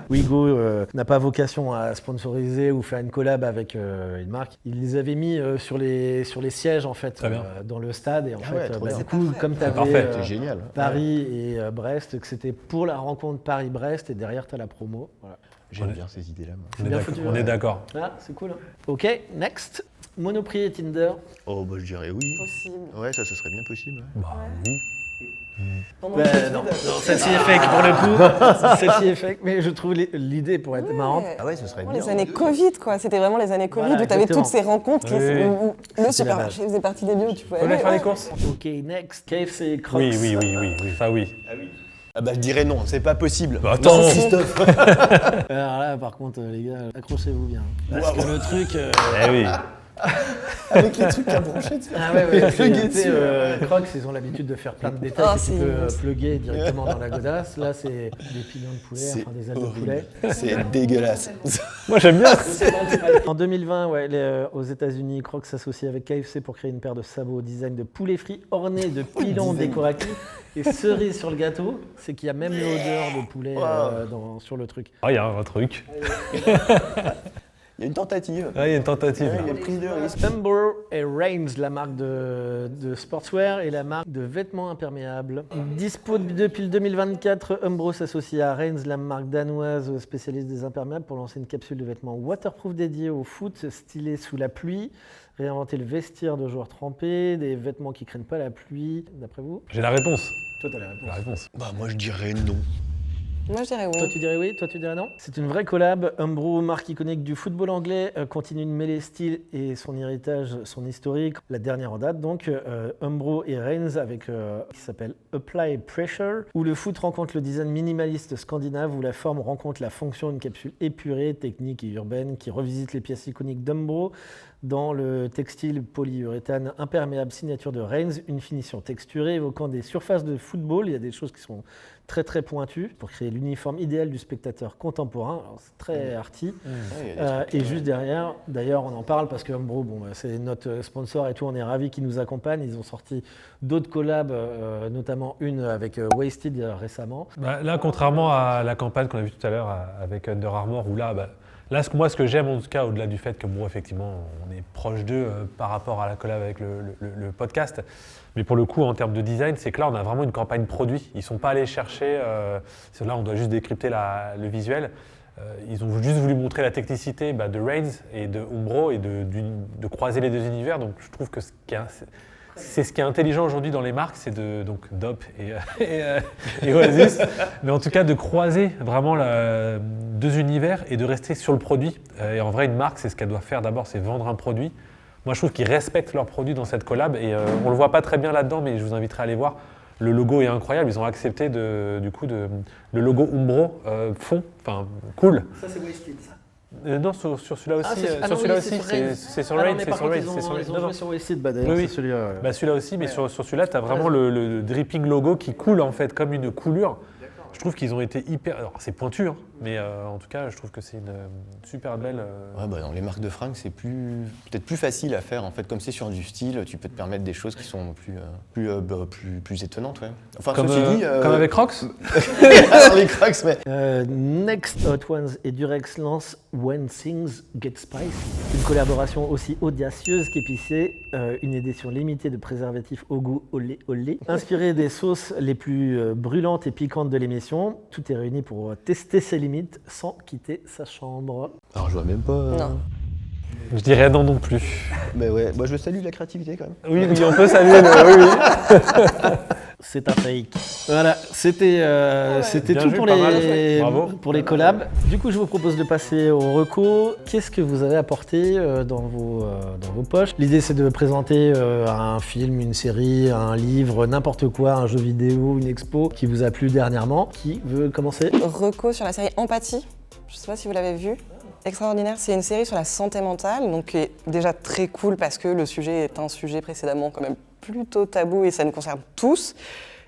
Wigo n'a pas vocation à sponsoriser ou faire une collab avec une marque. Ils les avaient mis sur les sièges en fait, Très bien. dans le stade, et en Ah ouais, fait, trop bien. du coup, comme tu avais parfait. C'est génial. Paris et Brest, que c'était pour la rencontre Paris-Brest, et derrière tu as la promo. Voilà. J'aime bien ces idées-là, moi. On est bien d'accord, foutu, on ouais. est d'accord. Ah, c'est cool. Hein. Ok, next. Monoprix et Tinder. Oh, bah, je dirais oui. Possible. Ouais, ça, ce serait bien possible. ouais. Bah oui. Pendant Bah, le Covid, non, celle-ci est fake pour le coup. Celle-ci est fake, mais je trouve l'idée pour être marrante. Ah ouais, ce serait Vraiment, bien. les années Covid, quoi. C'était vraiment les années Covid Voilà, où tu avais exactement. toutes ces rencontres Oui. où le la supermarché faisait partie des lieux où tu pouvais Faut aller aller. faire les ouais. courses? Ok, next. KFC et Crocs. Oui. Ça oui. Ah bah, je dirais non, c'est pas possible. Bah, attends. Non, Christophe. Alors là, par contre, les gars, accrochez-vous bien. Parce que le truc. Eh oui. Avec les trucs à brancher dessus. Ah ouais, Plugger dessus. Crocs, ils ont l'habitude de faire plein de détails Oh, que tu c'est peux immense. plugger directement dans la godasse. Là, c'est des pignons de poulet, C'est enfin des ailes de horrible. poulet. C'est dégueulasse. Moi j'aime bien. En 2020, ouais, aux États-Unis, Crocs s'associe avec KFC pour créer une paire de sabots au design de poulet frit ornés de pilons décoratifs. Et cerise sur le gâteau, c'est qu'il y a même l'odeur de poulet sur le truc. Ah, il y a un truc. Il y a une tentative. Ah, il y a une tentative. Ouais, il y a une prise de risque. Umbro et Reigns, la marque de sportswear et la marque de vêtements imperméables. Dispo depuis le 2024, Umbro s'associe à Reigns, la marque danoise spécialiste des imperméables, pour lancer une capsule de vêtements waterproof dédiée au foot, stylé sous la pluie, réinventer le vestiaire de joueurs trempés, des vêtements qui craignent pas la pluie. D'après vous? J'ai la réponse. Toi, t'as la réponse. La réponse. Bah, moi, je dirais non. Moi, je dirais oui. Toi, tu dirais oui, toi, tu dirais non? C'est une vraie collab. Umbro, marque iconique du football anglais, continue de mêler style et son héritage, son historique. La dernière en date, donc, Umbro et Reigns, avec qui s'appelle Apply Pressure, où le foot rencontre le design minimaliste scandinave, où la forme rencontre la fonction, une capsule épurée, technique et urbaine, qui revisite les pièces iconiques d'Umbro dans le textile polyuréthane imperméable signature de Reigns, une finition texturée évoquant des surfaces de football. Il y a des choses qui sont très très pointues pour créer l'uniforme idéal du spectateur contemporain. Alors, c'est très arty. Et juste derrière, d'ailleurs on en parle parce que Umbro, c'est notre sponsor et tout, on est ravis qu'ils nous accompagnent. Ils ont sorti d'autres collabs, notamment une avec Wasted récemment. Bah, là, contrairement à la campagne qu'on a vue tout à l'heure avec Under Armour, où là, ce que j'aime en tout cas, au-delà du fait que effectivement, on est proche d'eux par rapport à la collab avec le podcast, mais pour le coup, en termes de design, c'est que là, on a vraiment une campagne produit. Ils ne sont pas allés chercher, là, on doit juste décrypter le visuel. Ils ont juste voulu montrer la technicité de Reigns et de Umbro et de croiser les deux univers. Donc, je trouve que c'est ce qui est intelligent aujourd'hui dans les marques, c'est donc Dope et Oasis, mais en tout cas de croiser vraiment deux univers et de rester sur le produit. Et en vrai, une marque, c'est ce qu'elle doit faire d'abord, c'est vendre un produit. Moi, je trouve qu'ils respectent leurs produits dans cette collab et on le voit pas très bien là-dedans, mais je vous inviterai à aller voir. Le logo est incroyable. Ils ont accepté le logo Umbro fond, enfin cool. Ça, c'est Wasted, ça. Non, sur celui-là aussi. Sur celui-là aussi, c'est sur Raid. Ils ont joué sur Wasted, d'ailleurs. Oui, c'est celui-là. Bah, celui-là aussi, mais sur celui-là, tu as vraiment le dripping logo qui coule en fait comme une coulure. Je trouve qu'ils ont été hyper. Alors, c'est pointu, hein, mais en tout cas, je trouve que c'est une super belle. Ouais, bah, dans les marques de fringues, c'est peut-être plus facile à faire. En fait, comme c'est sur du style, tu peux te permettre des choses qui sont plus étonnantes. Ouais. Enfin, comme, ceci dit, comme avec Crocs. Les Crocs, mais. Next Hot Ones et Durex lance When Things Get Spice. Une collaboration aussi audacieuse qu'épicée, une édition limitée de préservatifs au goût olé olé. Inspirée des sauces les plus brûlantes et piquantes de l'émission, tout est réuni pour tester ses limites sans quitter sa chambre. Alors, je vois même pas. Non. Je dirais non plus. Mais ouais, moi je salue la créativité quand même. Oui, on peut saluer oui. C'est un fake. Voilà, c'était tout joué, pour les collabs. Du coup, je vous propose de passer au reco. Qu'est-ce que vous avez apporté dans vos poches? L'idée, c'est de présenter un film, une série, un livre, n'importe quoi, un jeu vidéo, une expo qui vous a plu dernièrement. Qui veut commencer? Reco sur la série Empathie. Je ne sais pas si vous l'avez vue. Extraordinaire, c'est une série sur la santé mentale, donc qui est déjà très cool parce que le sujet est un sujet précédemment quand même plutôt tabou et ça nous concerne tous.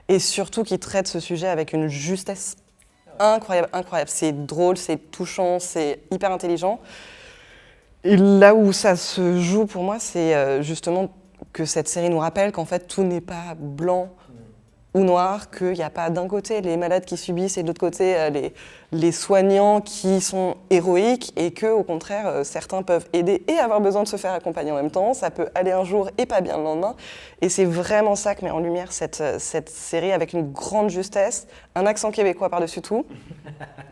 Et surtout qui traite ce sujet avec une justesse incroyable. C'est drôle, c'est touchant, c'est hyper intelligent. Et là où ça se joue pour moi, c'est justement que cette série nous rappelle qu'en fait tout n'est pas blanc ou noir, qu'il n'y a pas d'un côté les malades qui subissent et de l'autre côté les soignants qui sont héroïques et que au contraire certains peuvent aider et avoir besoin de se faire accompagner en même temps. Ça peut aller un jour et pas bien le lendemain. Et c'est vraiment ça que met en lumière cette série avec une grande justesse, un accent québécois par-dessus tout.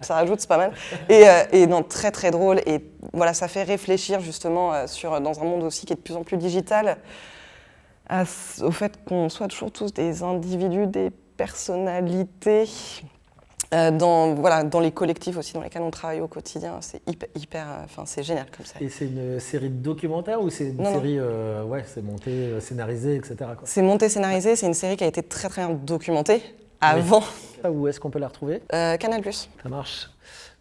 Ça rajoute, c'est pas mal. Et non, très très drôle. Et voilà, ça fait réfléchir justement dans un monde aussi qui est de plus en plus digital, au fait qu'on soit toujours tous des individus, des personnalités, dans les collectifs aussi dans lesquels on travaille au quotidien. C'est c'est génial comme ça. Et c'est une série documentaire ou c'est une série, c'est monté, scénarisé, etc. quoi? C'est monté, scénarisé, c'est une série qui a été très très bien documentée avant. Oui. Où est-ce qu'on peut la retrouver? Canal+. Ça marche.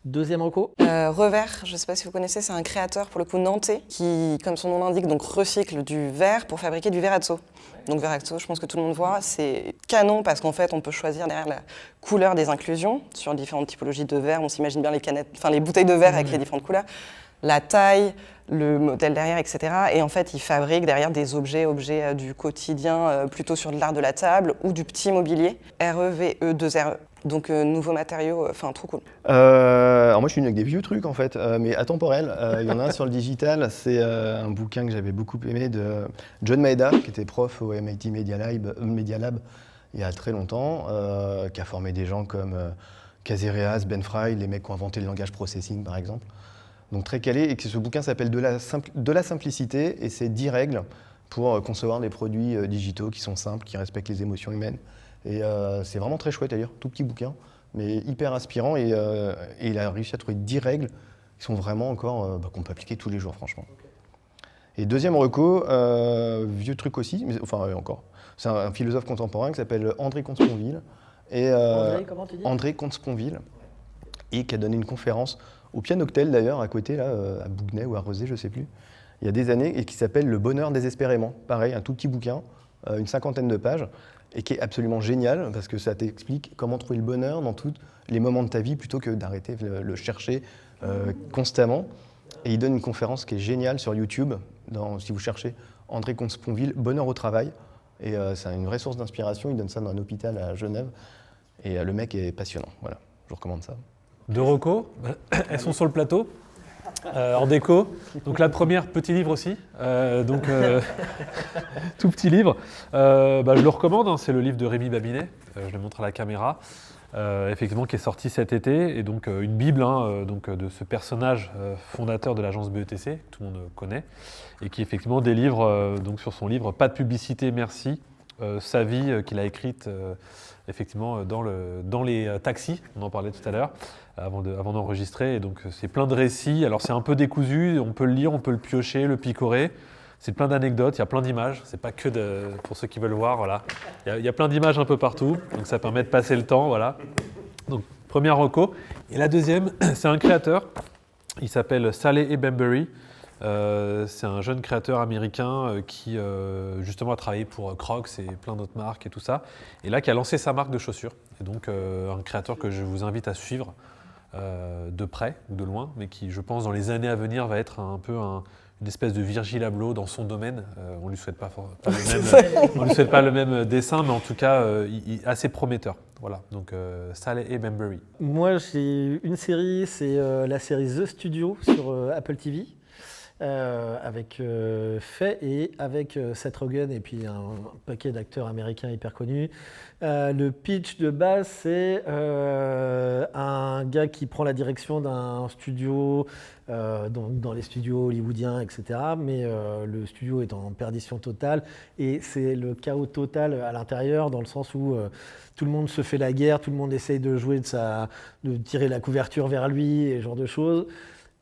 Deuxième reco. Revert, je ne sais pas si vous connaissez, c'est un créateur pour le coup nantais qui, comme son nom l'indique, donc recycle du verre pour fabriquer du Verrazzo. Donc Verrazzo, je pense que tout le monde voit, c'est canon parce qu'en fait on peut choisir derrière la couleur des inclusions sur différentes typologies de verre. On s'imagine bien les bouteilles de verre avec les différentes couleurs, la taille, le modèle derrière, etc. Et en fait, il fabrique derrière des objets du quotidien, plutôt sur de l'art de la table ou du petit mobilier. REVE2RE. Donc nouveaux matériaux, trop cool. Alors moi je suis venu avec des vieux trucs en fait, mais atemporels. Il y en a un sur le digital, c'est un bouquin que j'avais beaucoup aimé de John Maeda, qui était prof au MIT Media Lab il y a très longtemps, qui a formé des gens comme Casereas, Ben Fry, les mecs qui ont inventé le langage processing par exemple. Donc très calé, et que ce bouquin s'appelle de la simplicité, et c'est 10 règles pour concevoir des produits digitaux qui sont simples, qui respectent les émotions humaines. Et c'est vraiment très chouette à lire, tout petit bouquin, mais hyper inspirant. Et il a réussi à trouver 10 règles qui sont vraiment encore, qu'on peut appliquer tous les jours, franchement. Et deuxième reco, vieux truc aussi, mais encore. C'est un philosophe contemporain qui s'appelle André Comte-Sponville. Comment tu dis ? André Comte-Sponville, et qui a donné une conférence au Pianoctel d'ailleurs, à côté, là, à Bougnay ou à Rezé, je ne sais plus, il y a des années, et qui s'appelle Le bonheur désespérément. Pareil, un tout petit bouquin, une 50aine de pages, et qui est absolument génial parce que ça t'explique comment trouver le bonheur dans tous les moments de ta vie plutôt que d'arrêter de le chercher constamment. Et il donne une conférence qui est géniale sur YouTube, si vous cherchez André Comte-Sponville, Bonheur au travail. Et c'est une vraie source d'inspiration, il donne ça dans un hôpital à Genève. Et le mec est passionnant, voilà, je vous recommande ça. Deux recos, elles sont sur le plateau. En déco. Donc la première, petit livre aussi. Tout petit livre. Je le recommande, hein, c'est le livre de Rémi Babinet. Je le montre à la caméra. Effectivement, qui est sorti cet été. Et donc une bible de ce personnage fondateur de l'agence BETC, que tout le monde connaît. Et qui effectivement délivre sur son livre Pas de publicité, merci. Sa vie qu'il a écrite effectivement dans les taxis, on en parlait tout à l'heure, avant d'enregistrer. Et donc c'est plein de récits. Alors c'est un peu décousu, on peut le lire, on peut le piocher, le picorer. C'est plein d'anecdotes, il y a plein d'images, c'est pas que pour ceux qui veulent voir, voilà. Il y a plein d'images un peu partout, donc ça permet de passer le temps, voilà. Donc première reco. Et la deuxième, c'est un créateur, il s'appelle Saleh Ebembury. C'est un jeune créateur américain qui justement a travaillé pour Crocs et plein d'autres marques et tout ça. Et là qui a lancé sa marque de chaussures. Et donc un créateur que je vous invite à suivre de près ou de loin, mais qui je pense dans les années à venir va être un peu une espèce de Virgil Abloh dans son domaine. On ne lui souhaite pas le même dessin, mais en tout cas il est assez prometteur. Voilà, donc Saleh Ebembury. Moi j'ai une série, c'est la série The Studio sur Apple TV. Avec Faye et avec Seth Rogen et puis un paquet d'acteurs américains hyper connus. Le pitch de base, c'est un gars qui prend la direction d'un studio, dans les studios hollywoodiens, etc. Mais le studio est en perdition totale et c'est le chaos total à l'intérieur, dans le sens où tout le monde se fait la guerre, tout le monde essaye de jouer de tirer la couverture vers lui et ce genre de choses.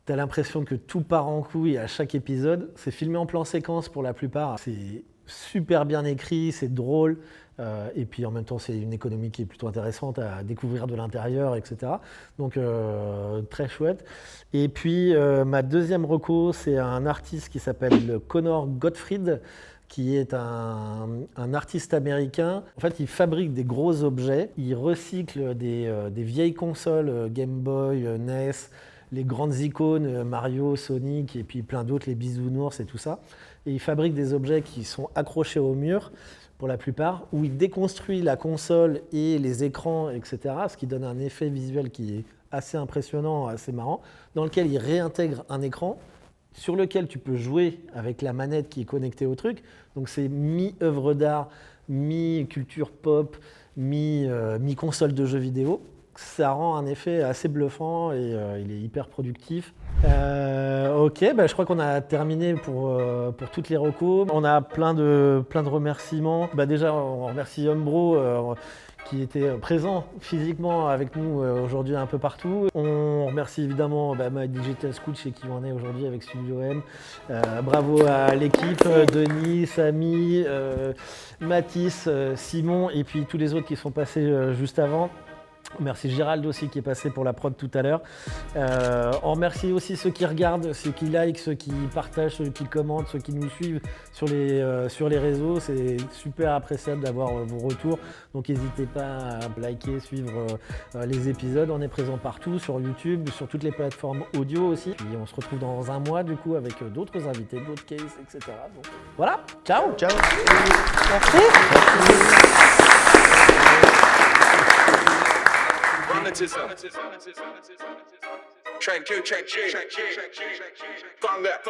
T'as l'impression que tout part en couille à chaque épisode. C'est filmé en plan séquence pour la plupart. C'est super bien écrit, c'est drôle. Et puis en même temps, c'est une économie qui est plutôt intéressante à découvrir de l'intérieur, etc. Donc très chouette. Et puis ma deuxième reco, c'est un artiste qui s'appelle Connor Gottfried, qui est un artiste américain. En fait, il fabrique des gros objets. Il recycle des vieilles consoles Game Boy, NES, les grandes icônes, Mario, Sonic et puis plein d'autres, les bisounours et tout ça. Et il fabrique des objets qui sont accrochés au mur, pour la plupart, où il déconstruit la console et les écrans, etc., ce qui donne un effet visuel qui est assez impressionnant, assez marrant, dans lequel il réintègre un écran sur lequel tu peux jouer avec la manette qui est connectée au truc. Donc c'est mi-œuvre d'art, mi-culture pop, mi-console de jeux vidéo. Ça rend un effet assez bluffant et il est hyper productif. Ok, je crois qu'on a terminé pour toutes les recos. On a plein de remerciements. Déjà, on remercie Umbro qui était présent physiquement avec nous aujourd'hui un peu partout. On remercie évidemment My Digital School chez qui on est aujourd'hui avec Studio M. Bravo à l'équipe, Denis, Samy, Mathis, Simon et puis tous les autres qui sont passés juste avant. Merci Gérald aussi qui est passé pour la prod tout à l'heure. On remercie aussi ceux qui regardent, ceux qui likent, ceux qui partagent, ceux qui commentent, ceux qui nous suivent sur les réseaux. C'est super appréciable d'avoir vos retours. Donc n'hésitez pas à liker, suivre les épisodes. On est présent partout, sur YouTube, sur toutes les plateformes audio aussi. Puis on se retrouve dans un mois du coup avec d'autres invités, d'autres cases, etc. Donc voilà, ciao. Ciao. Merci. Track 2, track 3. From that.